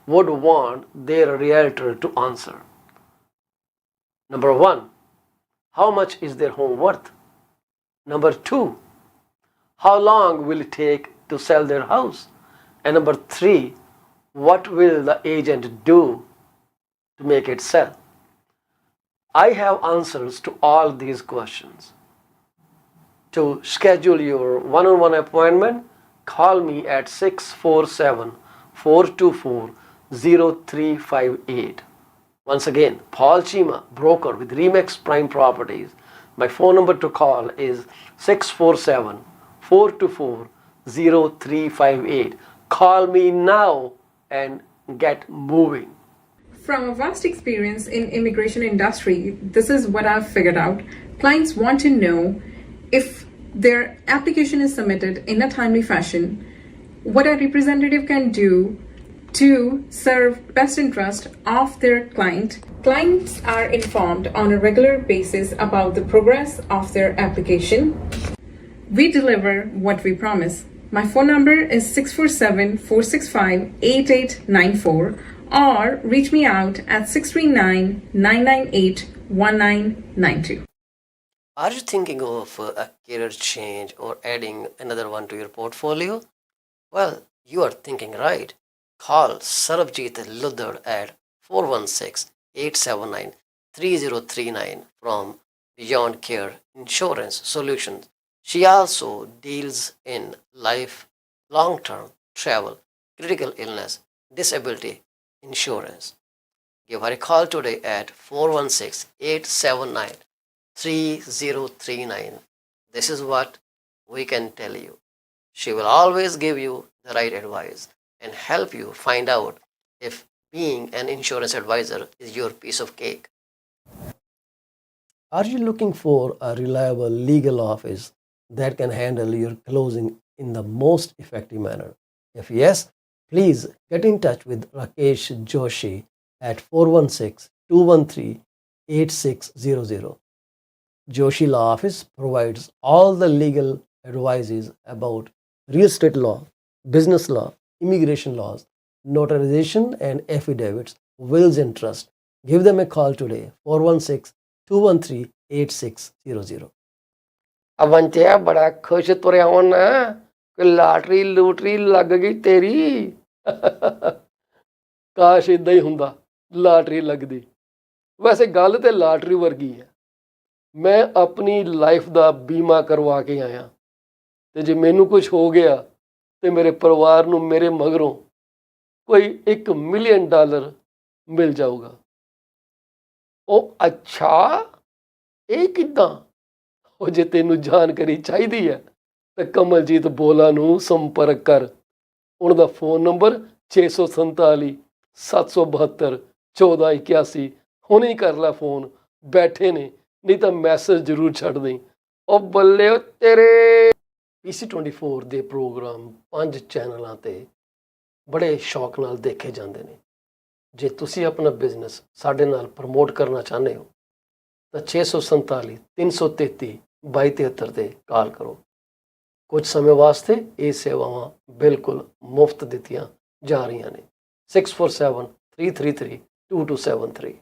Speaker 1: would want their realtor to answer. Number one, how much is their home worth? Number two, how long will it take to sell their house? And number three, what will the agent do to make it sell? I have answers to all these questions. To schedule your one on one appointment, call me at 647 424 0358. Once again, Paul Chima, broker with Remax Prime Properties. My phone number to call is 647 424 0358. Call me now and get moving.
Speaker 3: From a vast experience in immigration industry, this is what I've figured out. Clients want to know if their application is submitted in a timely fashion, what a representative can do to serve best interest of their client. Clients are informed on a regular basis about the progress of their application. We deliver what we promise. My phone number is 647-465-8894 or reach me out at 639-998-1992.
Speaker 1: Are you thinking of a career change or adding another one to your portfolio? Well, you are thinking right. Call Sarabjit Luddar at 416-879-3039 from Beyond Care Insurance Solutions. She also deals in life, long-term travel, critical illness, disability insurance. Give her a call today at 416-879-3039. This is what we can tell you. She will always give you the right advice and help you find out if being an insurance advisor is your piece of cake. Are you looking for a reliable legal office that can handle your closing in the most effective manner? If yes, please get in touch with Rakesh Joshi at 416-213-8600. Joshi Law Office provides all the legal advices about real estate law, business law, immigration laws, notarization and affidavits, wills and trust. Give them a call today, 416-213-8600. ਅਵੰਚਿਆ ਬੜਾ ਖੁਸ਼ ਤੁਰਿਆ ਹੁਣ ਕਿ lottery ਲੂਟਰੀ ਲੱਗ ਗਈ ਤੇਰੀ ਕਾਸ਼ ਇਦਾਂ ਹੀ ਹੁੰਦਾ ਲਾਟਰੀ ਲੱਗਦੀ ਵੈਸੇ ਗੱਲ ਤੇ ਲਾਟਰੀ ਵਰਗੀ ਹੈ ਮੈਂ ਆਪਣੀ ਲਾਈਫ ਦਾ ਬੀਮਾ ਕਰਵਾ ਕੇ ਆਇਆ ਤੇ ਜੇ ਮੈਨੂੰ ਕੁਝ ਹੋ ਗਿਆ ਤੇ ਮੇਰੇ ਪਰਿਵਾਰ ਨੂੰ ਮੇਰੇ ਮਗਰੋਂ ਕੋਈ $1 ਮਿਲੀਅਨ ਮਿਲ ਜਾਊਗਾ ਉਹ ਅੱਛਾ ਇਹ ਕਿੱਦਾਂ ਉਹ ਜੇ ਤੈਨੂੰ ਜਾਣਕਾਰੀ ਚਾਹੀਦੀ ਹੈ ਤਾਂ ਕਮਲਜੀਤ ਬੋਲਾ ਨੂੰ ਸੰਪਰਕ ਕਰ ਉਹਨਾਂ ਦਾ ਫੋਨ ਨੰਬਰ 647 772 1481 ਹੁਣੇ ਹੀ ਕਰ ਲੈ ਫੋਨ ਬੈਠੇ ਨੇ ਨਹੀਂ ਤਾਂ ਮੈਸੇਜ ਜ਼ਰੂਰ ਛੱਡ ਦੇਈਂ। ਉਹ ਬੱਲੇ ਓ ਤੇਰੇ। PC24 ਦੇ ਪ੍ਰੋਗਰਾਮ 5 ਚੈਨਲਾਂ ਤੇ ਬੜੇ ਸ਼ੌਕ ਨਾਲ ਦੇਖੇ ਜਾਂਦੇ ਨੇ। ਜੇ ਤੁਸੀਂ ਆਪਣਾ ਬਿਜ਼ਨਸ ਸਾਡੇ ਨਾਲ ਪ੍ਰਮੋਟ ਕਰਨਾ ਚਾਹੁੰਦੇ ਹੋ ਤਾਂ 647 333 2273 ਤੇ ਕਾਲ ਕਰੋ। ਕੁਝ ਸਮੇਂ ਵਾਸਤੇ ਇਹ ਸੇਵਾਵਾਂ ਬਿਲਕੁਲ ਮੁਫਤ ਦਿੱਤੀਆਂ ਜਾ ਰਹੀਆਂ ਨੇ। 647 333 2273।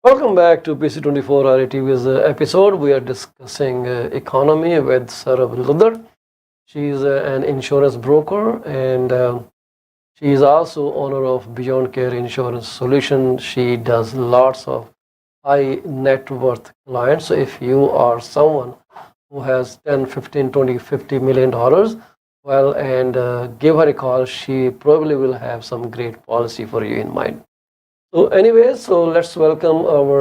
Speaker 1: Welcome back to PC24 RATV's episode. We are discussing economy with Sarab Ludar. She is an insurance broker and she is also owner of Beyond Care Insurance Solution. She does lots of high net worth clients. So if you are someone who has 10, 15, 20, 50 million dollars, well, and give her a call. She probably will have some great policy for you in mind. So anyway, so let's welcome our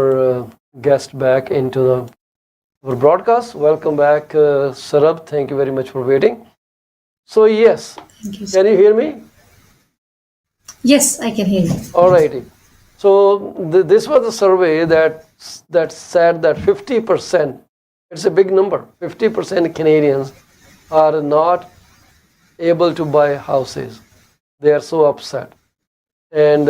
Speaker 1: guest back into our broadcast. Welcome back, Sarab. Thank you very much for waiting. So yes,
Speaker 2: Thank you.
Speaker 1: can you hear me?
Speaker 2: Yes, I can hear you.
Speaker 1: Alrighty. So this was a survey that said that 50%, it's a big number, 50% Canadians are not able to buy houses. They are so upset. And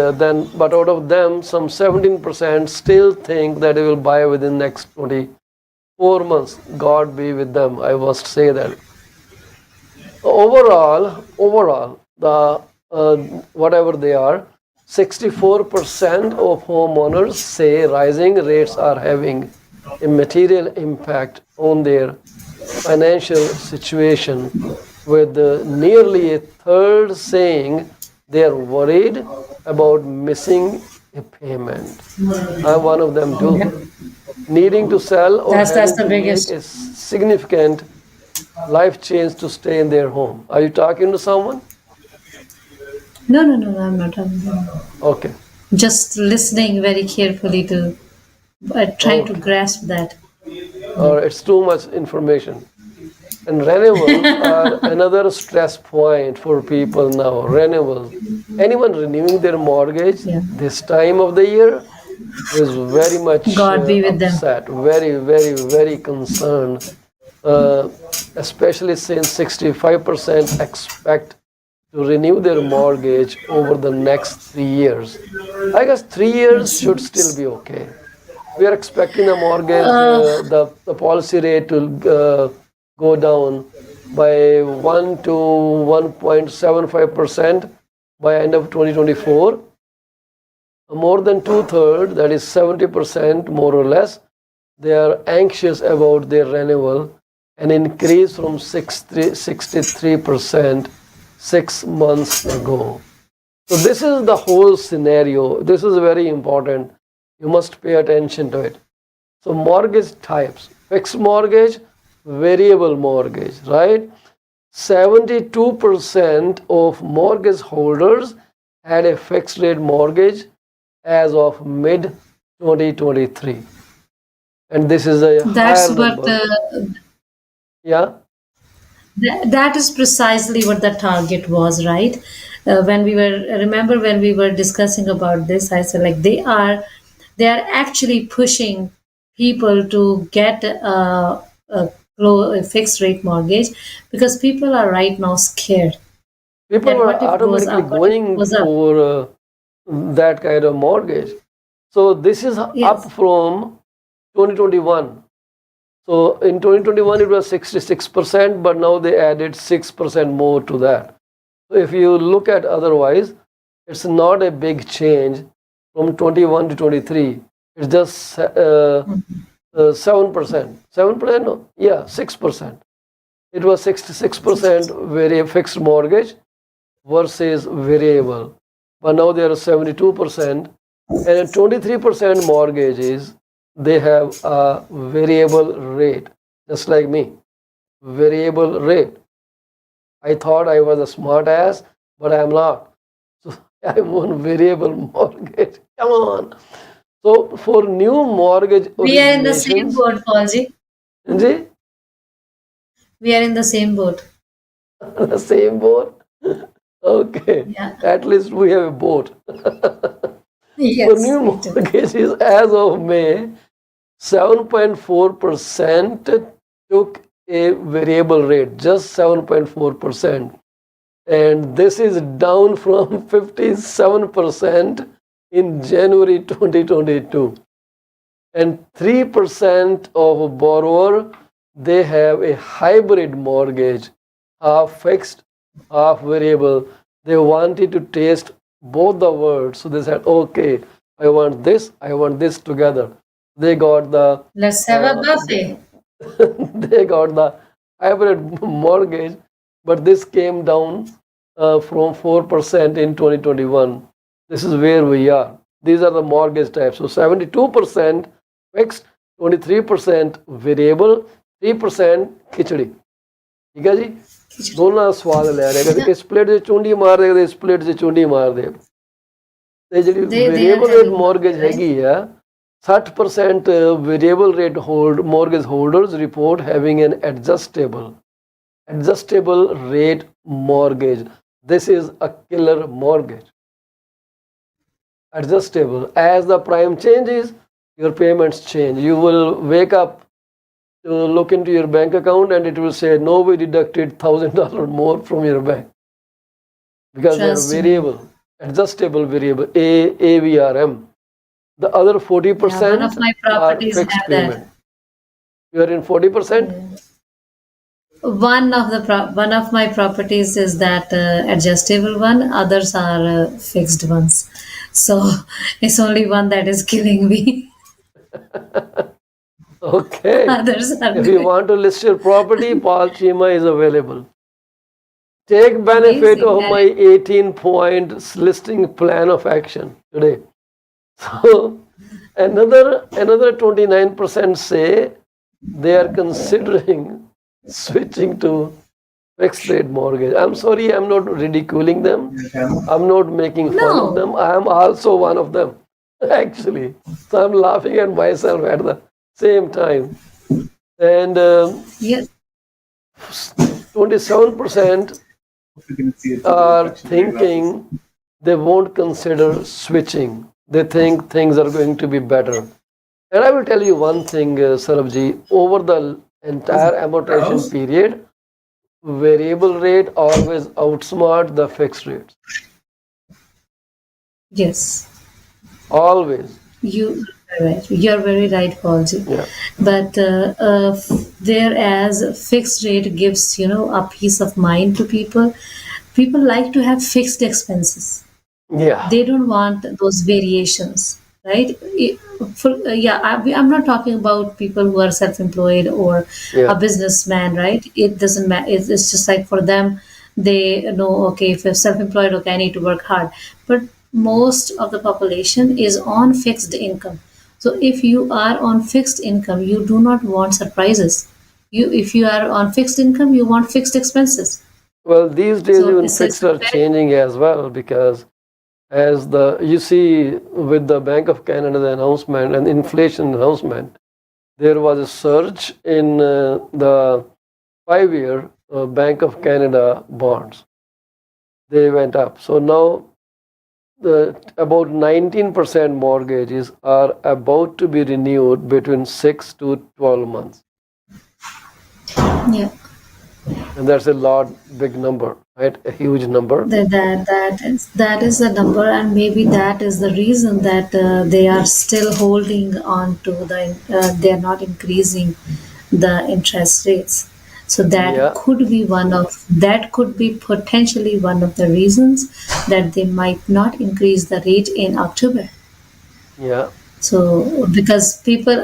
Speaker 1: but out of them, some 17% still think that they will buy within next 24 months. God be with them, I must say that. Overall, the whatever they are, 64% of homeowners say rising rates are having a material impact on their financial situation, with nearly a third saying they are worried about missing a payment. I'm one of them too. Needing to sell or
Speaker 2: That's
Speaker 1: having
Speaker 2: the
Speaker 1: to
Speaker 2: biggest.
Speaker 1: make a significant life change to stay in their home. Are you talking to someone?
Speaker 2: No, I'm not.
Speaker 1: Okay.
Speaker 2: Just listening very carefully to trying to grasp that.
Speaker 1: Or it's too much information. And renewals are another stress point for people now. Renewals. Anyone renewing their mortgage
Speaker 2: Yeah.
Speaker 1: this time of the year is very much
Speaker 2: God be with them.
Speaker 1: upset, very, very, very concerned, especially since 65% expect to renew their mortgage over the next 3 years. I guess 3 years should still be okay. We are expecting the mortgage, the policy rate to go down by 1 to 1.75% by end of 2024. More than 2/3, that is 70% more or less, they are anxious about their renewal, an increase from 63% 6 months ago. So this is the whole scenario. This is very important. You must pay attention to it. So mortgage types: fixed mortgage, variable mortgage, right? 72% of mortgage holders had a fixed rate mortgage as of mid 2023, and this is a
Speaker 2: That's
Speaker 1: higher
Speaker 2: what
Speaker 1: number. Yeah.
Speaker 2: that is precisely what the target was, right? When we were discussing about this, I said like they are actually pushing people to get a fixed rate mortgage because people are right now scared.
Speaker 1: People
Speaker 2: That
Speaker 1: were
Speaker 2: what if it goes
Speaker 1: automatically
Speaker 2: up? What if it
Speaker 1: going
Speaker 2: goes up?
Speaker 1: for that kind of mortgage. So this is up
Speaker 2: Yes.
Speaker 1: from 2021. So in 2021 it was 66%, but now they added 6% more to that. So if you look at otherwise, it's not a big change from 21 to 23. It's just 7%. 7%? No, yeah, 6%. It was 66% very fixed mortgage versus variable. But now there are 72%, and 23% mortgages, they have a variable rate, just like me. Variable rate. I thought I was a smart ass, but I'm not. So I'm on variable mortgage. Come on. So for new mortgage
Speaker 2: We are in the same
Speaker 1: originations,
Speaker 2: boat, Paulji.
Speaker 1: Ji,
Speaker 2: We are in the same boat.
Speaker 1: the same boat. Okay,
Speaker 2: Yeah.
Speaker 1: at least we have a boat. For
Speaker 2: Yes,
Speaker 1: new
Speaker 2: we do.
Speaker 1: mortgages, as of May, 7.4% took a variable rate, just 7.4%. And this is down from 57% in January 2022. And 3% of a borrower, they have a hybrid mortgage, half fixed, half variable. They wanted to taste both the worlds. So they said, okay, I want this together. They got the
Speaker 2: Let's have a buffet.
Speaker 1: they got the hybrid mortgage, but this came down from 4% in 2021. This is where we are. These are the mortgage types. So 72% fixed, 23% variable, 3% खिचड़ी. ठीक है जी, ਦੋਨਾਂ ਸਵਾਦ ਲੈ ਰਹੇ, ਕਦੇ ਇਸ plate 'ਚ ਚੁੰਡੀ ਮਾਰ ਦੇ, ਕਦੇ ਇਸ ਪਲੇਟ 'ਚ ਚੁੰਡੀ ਮਾਰ ਦੇ. ਤੇ ਜਿਹੜੀ
Speaker 2: They are
Speaker 1: variable rate
Speaker 2: having
Speaker 1: mortgage
Speaker 2: buffet, right?
Speaker 1: ਹੈਗੀ ਆ, 60% variable rate mortgage holders report having an adjustable rate mortgage. This is a killer mortgage. Adjustable. As the prime changes, your payments change. You will wake up to look into your bank account and it will say, no, we deducted $1,000 more from your bank because they are
Speaker 2: Trust me.
Speaker 1: variable, adjustable variable, AVRM. The other
Speaker 2: Yeah,
Speaker 1: 40%
Speaker 2: one of my
Speaker 1: are
Speaker 2: properties
Speaker 1: fixed
Speaker 2: have that.
Speaker 1: payment. You are in 40%?
Speaker 2: One of my properties is that adjustable one. Others are fixed ones. So it's only one that is killing me.
Speaker 1: Okay.
Speaker 2: Others are
Speaker 1: If you
Speaker 2: good.
Speaker 1: want to list your property, Paul Chima is available. Take benefit
Speaker 2: Amazing.
Speaker 1: of my 18-point listing plan of action today. So another 29% say they are considering switching to fixed rate mortgage. I'm sorry, I'm not ridiculing them. I'm not making fun of
Speaker 2: No.
Speaker 1: them. I am also one of them, actually. So I'm laughing at myself at the same time. And
Speaker 2: Yes.
Speaker 1: 27% are thinking they won't consider switching. They think things are going to be better. And I will tell you one thing, Sarabji, over the entire amortization period, variable rate always outsmart the fixed rates.
Speaker 2: Yes.
Speaker 1: Always.
Speaker 2: You're very right, Paulji.
Speaker 1: Yeah.
Speaker 2: But whereas fixed rate gives a peace of mind to people, people like to have fixed expenses.
Speaker 1: Yeah.
Speaker 2: They don't want those variations, right? I'm not talking about people who are self-employed or
Speaker 1: Yeah.
Speaker 2: a businessman, right? It doesn't matter. It's just like for them, they know, okay, if you're self-employed, okay, I need to work hard. But most of the population is on fixed income. So if you are on fixed income, you do not want surprises. If you are on fixed income, you want fixed expenses.
Speaker 1: Well, these days
Speaker 2: So
Speaker 1: even
Speaker 2: it's
Speaker 1: fixed are
Speaker 2: very
Speaker 1: changing as well because as you see with the Bank of Canada's announcement and inflation announcement, there was a surge in the 5-year Bank of Canada bonds. They went up. So now about 19% mortgages are about to be renewed between 6 to 12 months.
Speaker 2: yeah.
Speaker 1: And that's a big number, right? A huge number.
Speaker 2: That is the number, and maybe that is the reason that they are still holding on to they are not increasing the interest rates. So
Speaker 1: Yeah,
Speaker 2: that could be potentially one of the reasons that they might not increase the rate in October.
Speaker 1: yeah.
Speaker 2: So because people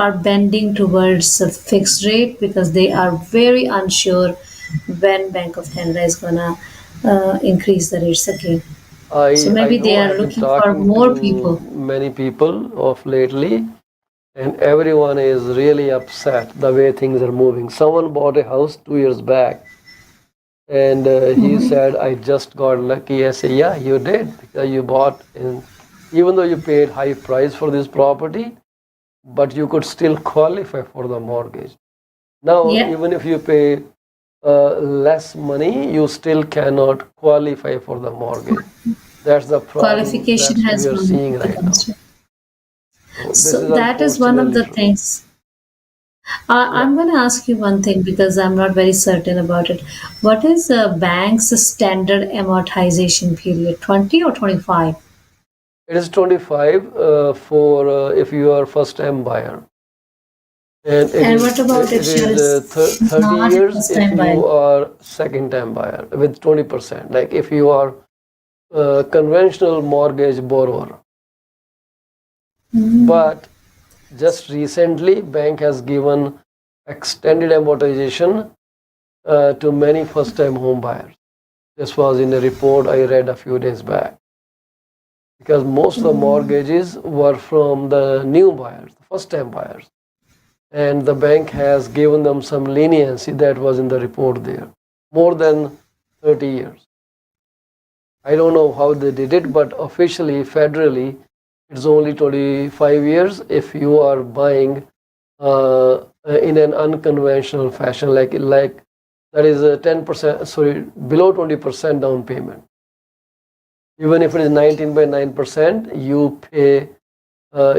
Speaker 2: are bending towards a fixed rate because they are very unsure when Bank of Canada is gonna increase the rates again. So
Speaker 1: I
Speaker 2: maybe they
Speaker 1: know I
Speaker 2: are
Speaker 1: have been
Speaker 2: looking for
Speaker 1: talking
Speaker 2: more
Speaker 1: to
Speaker 2: people.
Speaker 1: many people of lately, and everyone is really upset the way things are moving. Someone bought a house 2 years back, and he said, I just got lucky. I say, yeah, you did, because you bought, and even though you paid high price for this property, but you could still qualify for the mortgage. Now,
Speaker 2: Yeah,
Speaker 1: even if you pay less money, you still cannot qualify for the mortgage. That's the problem
Speaker 2: Qualification
Speaker 1: that we
Speaker 2: has
Speaker 1: are
Speaker 2: gone
Speaker 1: seeing
Speaker 2: up the
Speaker 1: right now.
Speaker 2: constraint.
Speaker 1: So this
Speaker 2: So
Speaker 1: is
Speaker 2: that is one of
Speaker 1: unfortunately
Speaker 2: the
Speaker 1: true.
Speaker 2: things.
Speaker 1: Yeah,
Speaker 2: I'm going to ask you one thing because I'm not very certain about it. What is a bank's standard amortization period? 20 or 25?
Speaker 1: it is 25 for if you are first time buyer, and
Speaker 2: And what about
Speaker 1: it
Speaker 2: if she
Speaker 1: is
Speaker 2: is
Speaker 1: 30
Speaker 2: not a
Speaker 1: years
Speaker 2: first
Speaker 1: if
Speaker 2: time buyer?
Speaker 1: you are second time buyer with 20%. Like if you are conventional mortgage borrower. But just recently, bank has given extended amortization to many first-time home buyers. This was in a report I read a few days back. Because most of the mortgages were from the new buyers, the first-time buyers, and the bank has given them some leniency that was in the report there, more than 30 years. I don't know how they did it, but officially, federally, it's only 25 years if you are buying in an unconventional fashion, like that is a 10%, sorry, below 20% down payment. Even if it is 19 by 9%, you pay,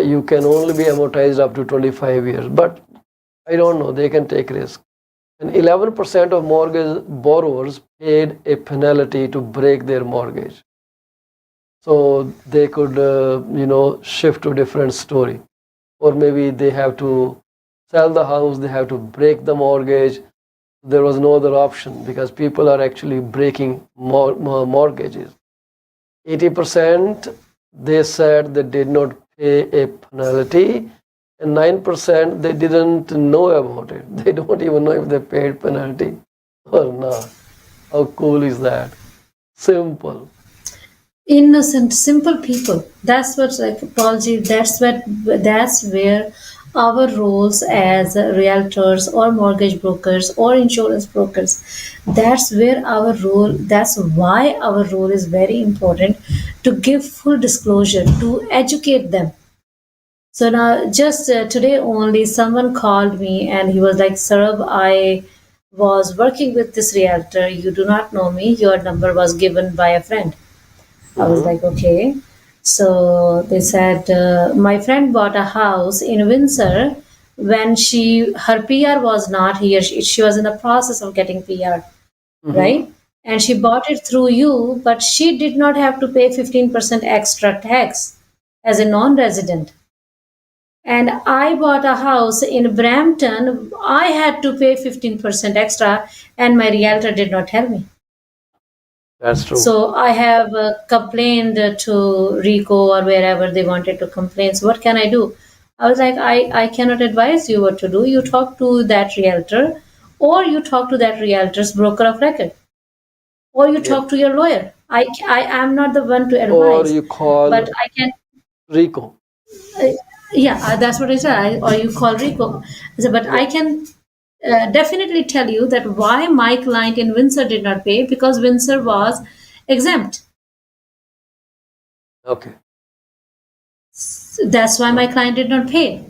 Speaker 1: you can only be amortized up to 25 years. But I don't know, they can take risk. And 11% of mortgage borrowers paid a penalty to break their mortgage. So they could, shift to a different story. Or maybe they have to sell the house, they have to break the mortgage. There was no other option because people are actually breaking mortgages. 80% they said they did not pay a penalty, and 9% they didn't know about it. They don't even know if they paid penalty or not. How cool is that? Simple.
Speaker 2: Innocent, simple people. That's what, like Paulji, that's where our roles as realtors or mortgage brokers or insurance brokers, that's where our role, that's why our role is very important, to give full disclosure, to educate them. So now, just today only, someone called me and he was like, Sarab, I was working with this realtor. You do not know me. Your number was given by a friend. I was
Speaker 1: Mm-hmm.
Speaker 2: like, okay. So they said, my friend bought a house in Windsor when her PR was not here. She was in the process of getting PR,
Speaker 1: Mm-hmm.
Speaker 2: right? And she bought it through you, but she did not have to pay 15% extra tax as a non resident. And I bought a house in Brampton. I had to pay 15% extra, and my realtor did not tell me.
Speaker 1: That's true.
Speaker 2: So I have complained to Rico or wherever they wanted to complain. So what can I do? I was like, I cannot advise you what to do. You talk to that realtor, or you talk to that realtor's broker of record, or you
Speaker 1: Yeah.
Speaker 2: talk to your lawyer. I am not the one to
Speaker 1: Or
Speaker 2: advise,
Speaker 1: you
Speaker 2: but
Speaker 1: call
Speaker 2: I can.
Speaker 1: Rico.
Speaker 2: Uh, yeah, that's what I said. Or you call Rico. I said, but
Speaker 1: Yeah.
Speaker 2: I can definitely tell you that why my client in Windsor did not pay, because Windsor was exempt.
Speaker 1: Okay.
Speaker 2: That's why my
Speaker 1: Okay.
Speaker 2: client did not pay.
Speaker 1: All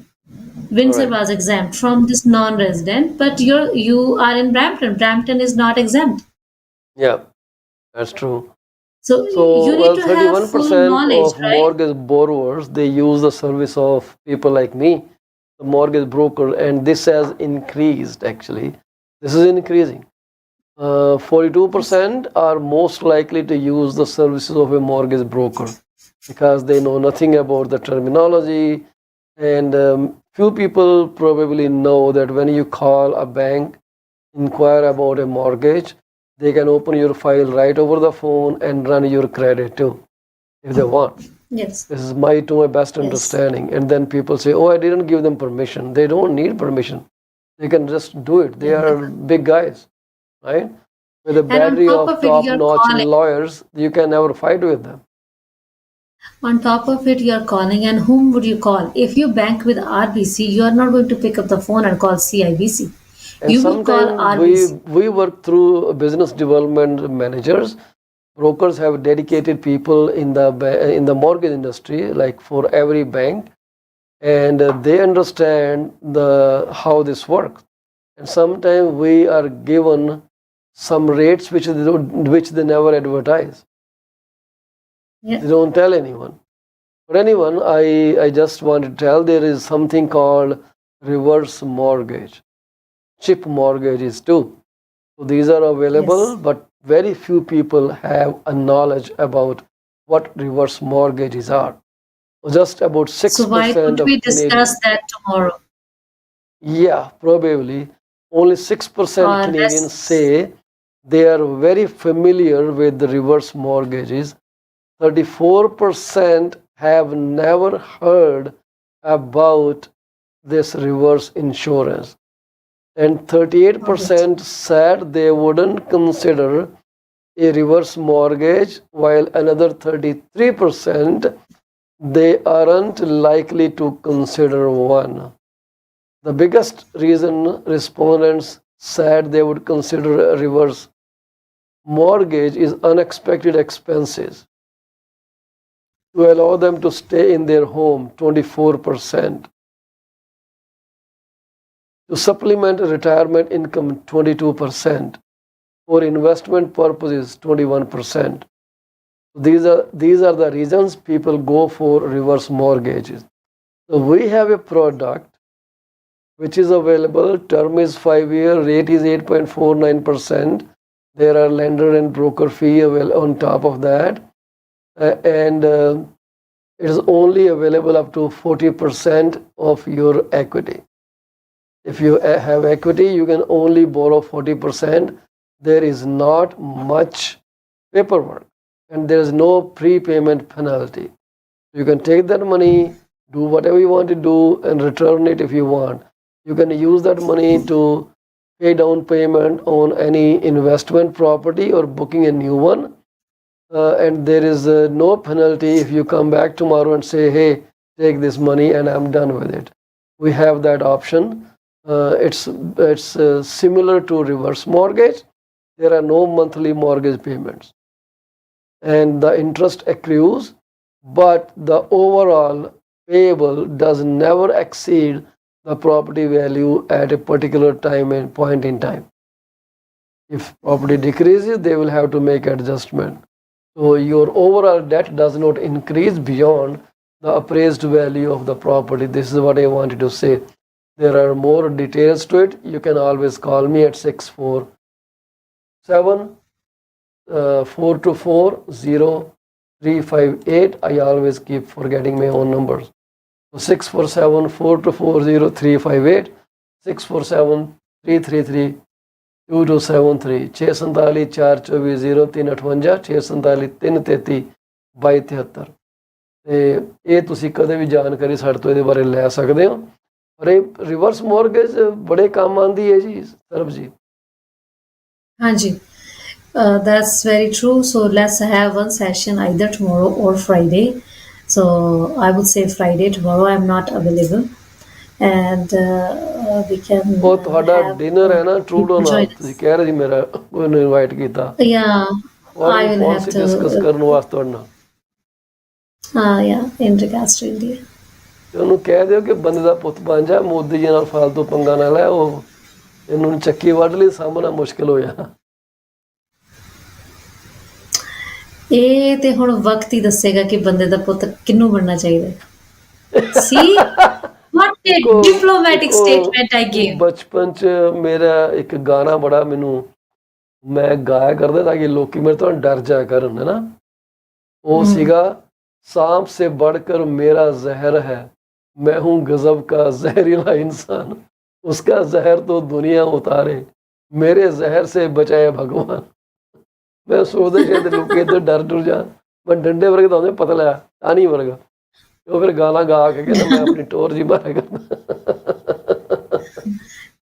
Speaker 2: Windsor
Speaker 1: right.
Speaker 2: was exempt from this non-resident, but you are in Brampton. Brampton is not exempt.
Speaker 1: Yeah, that's true.
Speaker 2: So
Speaker 1: So,
Speaker 2: you need
Speaker 1: well,
Speaker 2: to have full
Speaker 1: 31%
Speaker 2: knowledge,
Speaker 1: of
Speaker 2: right?
Speaker 1: mortgage borrowers, they use the service of people like me, the mortgage broker, and this has increased actually. This is increasing. 42% are most likely to use the services of a mortgage broker because they know nothing about the terminology, and few people probably know that when you call a bank, inquire about a mortgage, they can open your file right over the phone and run your credit too if they want.
Speaker 2: Yes,
Speaker 1: This is my best
Speaker 2: yes.
Speaker 1: understanding. And then people say, "Oh, I didn't give them permission." They don't need permission. They can just do it. They
Speaker 2: Yeah.
Speaker 1: are big guys, right? With a
Speaker 2: And on
Speaker 1: battery
Speaker 2: top
Speaker 1: of
Speaker 2: of it, you're
Speaker 1: top-notch
Speaker 2: calling.
Speaker 1: lawyers, you can never fight with them.
Speaker 2: On top of it, you're calling, and whom would you call? If you bank with RBC, you're not going to pick up the phone and call CIBC.
Speaker 1: And
Speaker 2: You will call
Speaker 1: sometimes we
Speaker 2: RBC.
Speaker 1: we work through business development managers. Brokers have dedicated people in the mortgage industry, like for every bank, and they understand the how this works. And sometimes we are given some rates which they never advertise.
Speaker 2: Yeah.
Speaker 1: They don't tell anyone. But anyone, I just want to tell there is something called reverse mortgage, chip mortgages too. So these are available,
Speaker 2: Yes.
Speaker 1: but very few people have a knowledge about what reverse mortgages are. Just about
Speaker 2: So why
Speaker 1: 6%
Speaker 2: don't we
Speaker 1: of Canadians,
Speaker 2: discuss that tomorrow?
Speaker 1: yeah, probably only 6% Canadians
Speaker 2: Let's.
Speaker 1: say they are very familiar with the reverse mortgages. 34% have never heard about this reverse insurance. And
Speaker 2: Obviously.
Speaker 1: 38% said they wouldn't consider a reverse mortgage, while another 33% they aren't likely to consider one. The biggest reason respondents said they would consider a reverse mortgage is unexpected expenses to allow them to stay in their home, 24%. To supplement retirement income, 22%. For investment purposes, 21%. These are the reasons people go for reverse mortgages. So we have a product which is available. Term is 5 year, rate is 8.49%. There are lender and broker fee on top of that. And it is only available up to 40% of your equity. If you have equity, you can only borrow 40%. There is not much paperwork and there is no prepayment penalty. You can take that money, do whatever you want to do, and return it if you want. You can use that money to pay down payment on any investment property or booking a new one. And there is no penalty if you come back tomorrow and say, hey, take this money and I'm done with it. We have that option. It's similar to reverse mortgage. There are no monthly mortgage payments. And the interest accrues, but the overall payable does never exceed the property value at a particular time and point in time. If property decreases, they will have to make adjustment. So your overall debt does not increase beyond the appraised value of the property. This is what I wanted to say. There are more details to it. You can always call me at 647-424-0358. I always keep forgetting my own numbers. So 647-424-0358, 647-333-2273, 647-424-0358, 647-333-2273। ਤੇ ਇਹ ਤੁਸੀਂ ਕਦੇ ਵੀ ਜਾਣਕਾਰੀ ਸਾਡੇ ਤੋਂ ਇਹਦੇ ਬਾਰੇ ਲੈ ਸਕਦੇ ਹੋ। ਪਰ ਇਹ ਰਿਵਰਸ ਮੋਰਗੇਜ ਬੜੇ ਕੰਮ ਆਉਂਦੀ ਹੈ ਜੀ ਸਰਬ ਜੀ।
Speaker 2: Hanji, that's very true. So let's have one session either tomorrow or Friday. So I would say Friday. Tomorrow I'm not available, and we can
Speaker 1: ਉਹ ਤੁਹਾਡਾ
Speaker 2: have
Speaker 1: ਡਿਨਰ ਹੈ ਨਾ ਟਰੂਡੋ
Speaker 2: people
Speaker 1: ਨਾਲ,
Speaker 2: join us.
Speaker 1: ਤੁਸੀਂ ਕਹਿ ਰਹੇ ਸੀ ਮੇਰਾ ਉਹਨੂੰ ਇਨਵਾਈਟ ਕੀਤਾ
Speaker 2: Yeah, I will have
Speaker 1: policy
Speaker 2: to.
Speaker 1: Discuss ਕਰਨ ਵਾਸਤੇ ਤੁਹਾਡੇ ਨਾਲ।
Speaker 2: Yeah, in regards to India.
Speaker 1: ਤੇ ਉਹਨੂੰ ਕਹਿ ਦਿਓ ਕਿ ਬੰਦੇ ਦਾ ਪੁੱਤ ਬਣ ਜਾ, ਮੋਦੀ ਜੀ ਨਾਲ ਫਾਲਤੂ ਪੰਗਾ ਨਾ ਲੈ, ਉਹ ਇਹਨੂੰ ਚੱਕੀ ਵੱਢ ਲਈ, ਸਾਹਮਣਾ ਮੁਸ਼ਕਿਲ ਹੋ ਜਾਣਾ।
Speaker 2: ਇਹ ਤੇ ਹੁਣ ਵਕਤ ਹੀ ਦੱਸੇਗਾ ਕਿ ਬੰਦੇ ਦਾ ਪੁੱਤ ਕਿਹਨੂੰ ਬਣਨਾ ਚਾਹੀਦਾ। See what a diplomatic statement I gave.
Speaker 1: ਬਚਪਨ ਚ ਮੇਰਾ ਇੱਕ ਗਾਣਾ ਬੜਾ ਮੈਨੂੰ ਮੈਂ ਗਾਇਆ ਕਰਦਾ ਤਾਂ ਕਿ ਲੋਕੀ ਮੇਰੇ ਤੋਂ ਡਰ ਜਾਇਆ ਕਰਨ, ਹੈ ਨਾ। ਉਹ ਸੀਗਾ, सांप से बढ़कर मेरा जहर है, मैं हूँ गजब का जहरीला इंसान, उसका जहर तो दुनिया उतारे, मेरे जहर से बचाए भगवान। मैं सोचदा शायद लोग इधर डर डर जान, मैं डंडे वर्गे तो पता लगा तानी वर्गा, तो फिर गाना गा के कहना मैं अपनी टोर जी मारा करना।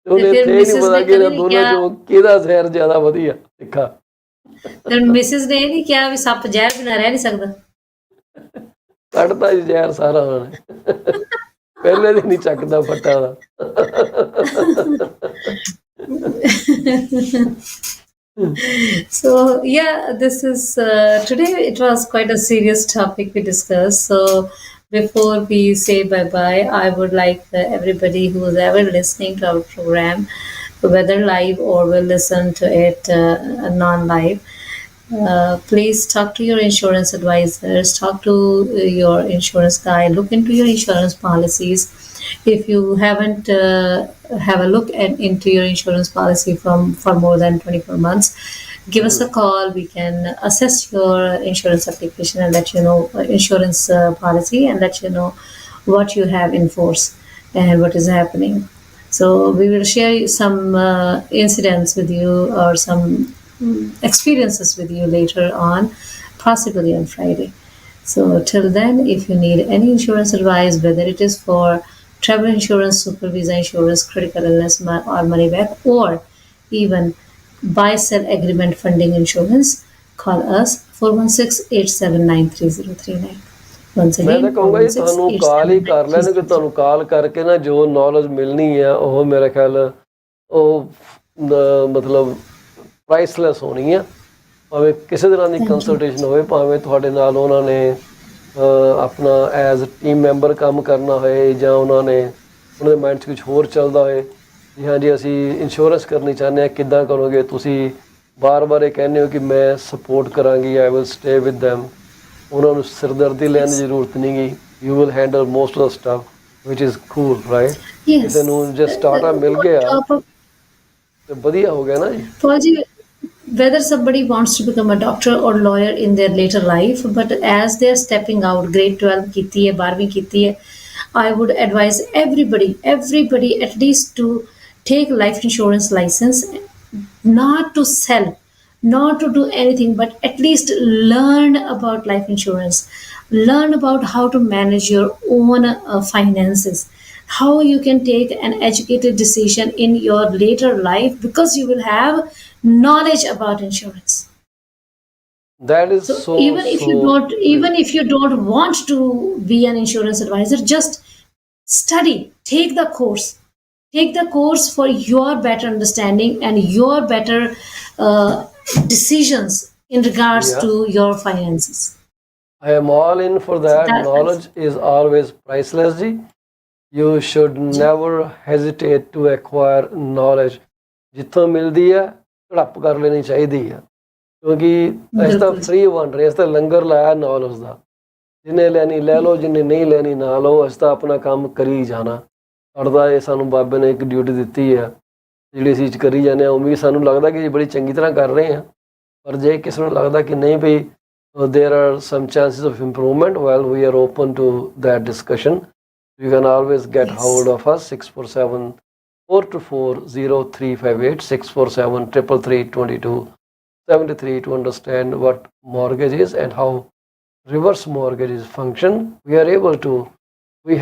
Speaker 1: उन्हें थे नहीं पता कि दोनों चों किहदा जहर ज्यादा वधिया तिखा।
Speaker 2: ਤੇ ਮਿਸਿਸ ਨੇ ਇਹ ਨਹੀਂ ਕਿਹਾ ਵੀ ਸੱਪ ਜ਼ਹਿਰ ਬਿਨਾਂ ਰਹਿ ਨਹੀਂ ਸਕਦਾ।
Speaker 1: ਕੱਢਦਾ ਜੀ ਜ਼ਹਿਰ ਸਾਰਾ ਉਹਨੇ, ਪਹਿਲੇ ਦਿਨ ਹੀ ਚੱਕਦਾ ਫੱਟਾ ਦਾ।
Speaker 2: So yeah, this is today it was quite a serious topic we discussed. So before we say bye bye, I would like everybody who is ever listening to our program whether live or will listen to it non-live. Please talk to your insurance advisors, talk to your insurance guy, look into your insurance policies. If you haven't have a look into your insurance policy for more than 24 months, give us a call. We can assess your insurance application and let you know insurance policy and let you know what you have in force and what is happening. So we will share some incidents with you or some experiences with you later on, possibly on Friday. So till then, if you need any insurance advice, whether it is for travel insurance, super visa insurance, critical illness or money back, or even buy sell agreement funding insurance, call us 416-879-3039. Once
Speaker 1: ਮੈਂ ਤਾਂ
Speaker 2: again,
Speaker 1: ਕਹੂੰਗਾ ਜੀ ਤੁਹਾਨੂੰ ਕਾਲ ਹੀ ਕਰ ਲੈਣ ਕਿ ਤੁਹਾਨੂੰ
Speaker 2: 416-879-3039.
Speaker 1: ਕਾਲ ਕਰਕੇ ਨਾ ਜੋ ਨੌਲੇਜ ਮਿਲਣੀ ਹੈ ਉਹ ਮੇਰੇ ਖਿਆਲ ਉਹ ਮਤਲਬ ਪ੍ਰਾਈਸਲੈਸ ਹੋਣੀ ਆ। ਭਾਵੇਂ ਕਿਸੇ ਤਰ੍ਹਾਂ ਦੀ ਕੰਸਲਟੇਸ਼ਨ ਹੋਵੇ, ਭਾਵੇਂ ਤੁਹਾਡੇ ਨਾਲ ਉਹਨਾਂ ਨੇ ਆਪਣਾ ਐਜ਼ ਟੀਮ ਮੈਂਬਰ ਕੰਮ ਕਰਨਾ ਹੋਏ ਜਾਂ ਉਹਨਾਂ ਦੇ ਮਾਈਂਡ 'ਚ ਕੁਝ ਹੋਰ ਚੱਲਦਾ ਹੋਏ, ਜੀ ਹਾਂਜੀ ਅਸੀਂ ਇੰਸ਼ੋਰੈਂਸ ਕਰਨੀ ਚਾਹੁੰਦੇ ਹਾਂ, ਕਿੱਦਾਂ ਕਰੋਗੇ? ਤੁਸੀਂ ਬਾਰ-ਬਾਰ ਇਹ ਕਹਿੰਦੇ ਹੋ ਕਿ ਮੈਂ ਸਪੋਰਟ ਕਰਾਂਗੀ, I will stay with them. ਉਹਨਾਂ ਨੂੰ ਸਿਰਦਰਦੀ ਲੈਣ ਦੀ ਜ਼ਰੂਰਤ ਨਹੀਂ ਗੀ। You will handle most of the stuff which is cool, right? ਕਿਸੇ ਨੂੰ ਜੇ ਸਟਾਰਟਅਪ ਮਿਲ ਗਿਆ ਤੇ ਵਧੀਆ ਹੋ ਗਿਆ ਨਾ ਜੀ।
Speaker 2: Paulji, whether somebody wants to become a doctor or lawyer in their later life, but as they're stepping out, grade 12 ਕੀਤੀ ਹੈ, 12ਵੀਂ ਕੀਤੀ ਹੈ, I would advise everybody at least to take life insurance license, not to sell, not to do anything, but at least learn about life insurance, learn about how to manage your own finances, how you can take an educated decision in your later life because you will have knowledge about insurance.
Speaker 1: That is so
Speaker 2: Even if you don't want to be an insurance advisor, just study, take the course for your better understanding and your better decisions in regards to your finances.
Speaker 1: I am all in for that. Knowledge is always priceless ji. You should never hesitate to acquire knowledge. ਜਿੱਥੋਂ ਮਿਲਦੀ ਹੈ ਝੜਪ ਕਰ ਲੈਣੀ ਚਾਹੀਦੀ ਹੈ, ਕਿਉਂਕਿ ਅਸੀਂ ਤਾਂ ਫ੍ਰੀ ਵੰਡ ਰਹੇ, ਅਸੀਂ ਤਾਂ ਲੰਗਰ ਲਾਇਆ ਨੌਲੇਜ ਦਾ। ਜਿਹਨੇ ਲੈਣੀ ਲੈ ਲਓ, ਜਿਹਨੇ ਨਹੀਂ ਲੈਣੀ ਨਾ ਲਓ, ਅਸੀਂ ਤਾਂ ਆਪਣਾ ਕੰਮ ਕਰੀ ਜਾਣਾ। ਸਾਡਾ ਇਹ ਸਾਨੂੰ ਬਾਬੇ ਨੇ ਇੱਕ ਡਿਊਟੀ ਦਿੱਤੀ ਹੈ ਜਿਹੜੀ ਅਸੀਂ ਕਰੀ ਜਾਂਦੇ ਹਾਂ। ਉਮੀਦ ਸਾਨੂੰ ਲੱਗਦਾ ਕਿ ਬੜੀ ਚੰਗੀ ਤਰ੍ਹਾਂ ਕਰ ਰਹੇ ਹਾਂ, ਪਰ ਜੇ ਕਿਸੇ ਨੂੰ ਲੱਗਦਾ ਕਿ ਨਹੀਂ ਭਈ there are some chances of improvement, well, we are open to that discussion. You can always get hold of us, 647-424-0358, 647-333-2273 to understand what mortgage is and how reverse mortgages function. We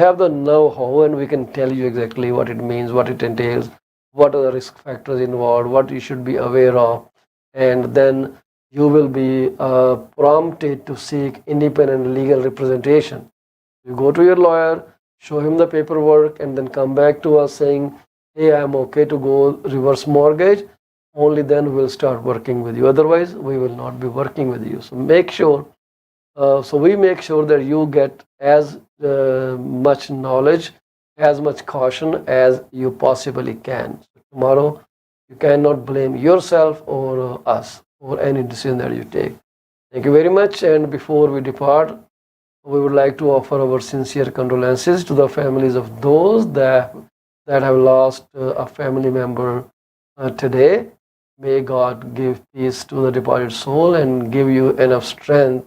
Speaker 1: have the know-how and we can tell you exactly what it means, what it entails, what are the risk factors involved, what you should be aware of, and then you will be prompted to seek independent legal representation. You go to your lawyer, show him the paperwork, and then come back to us saying, hey, I am okay to go reverse mortgage. Only then we'll start working with you. Otherwise, we will not be working with you. So we make sure that you get as much knowledge, as much caution as you possibly can. So tomorrow, you cannot blame yourself or us for any decision that you take. Thank you very much. And before we depart, we would like to offer our sincere condolences to the families of those that have lost a family member today. May God give peace to the departed soul and give you enough strength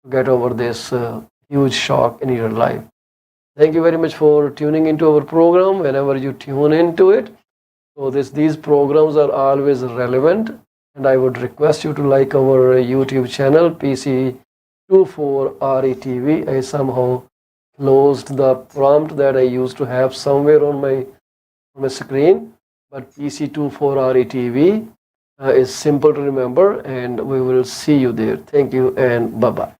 Speaker 1: to get over this huge shock in your life. Thank you very much for tuning into our program whenever you tune into it. So these programs are always relevant. And I would request you to like our YouTube channel, PC24RETV. I somehow closed the prompt that I used to have somewhere on my screen. But PC24RETV is simple to remember, and we will see you there. Thank you and bye-bye.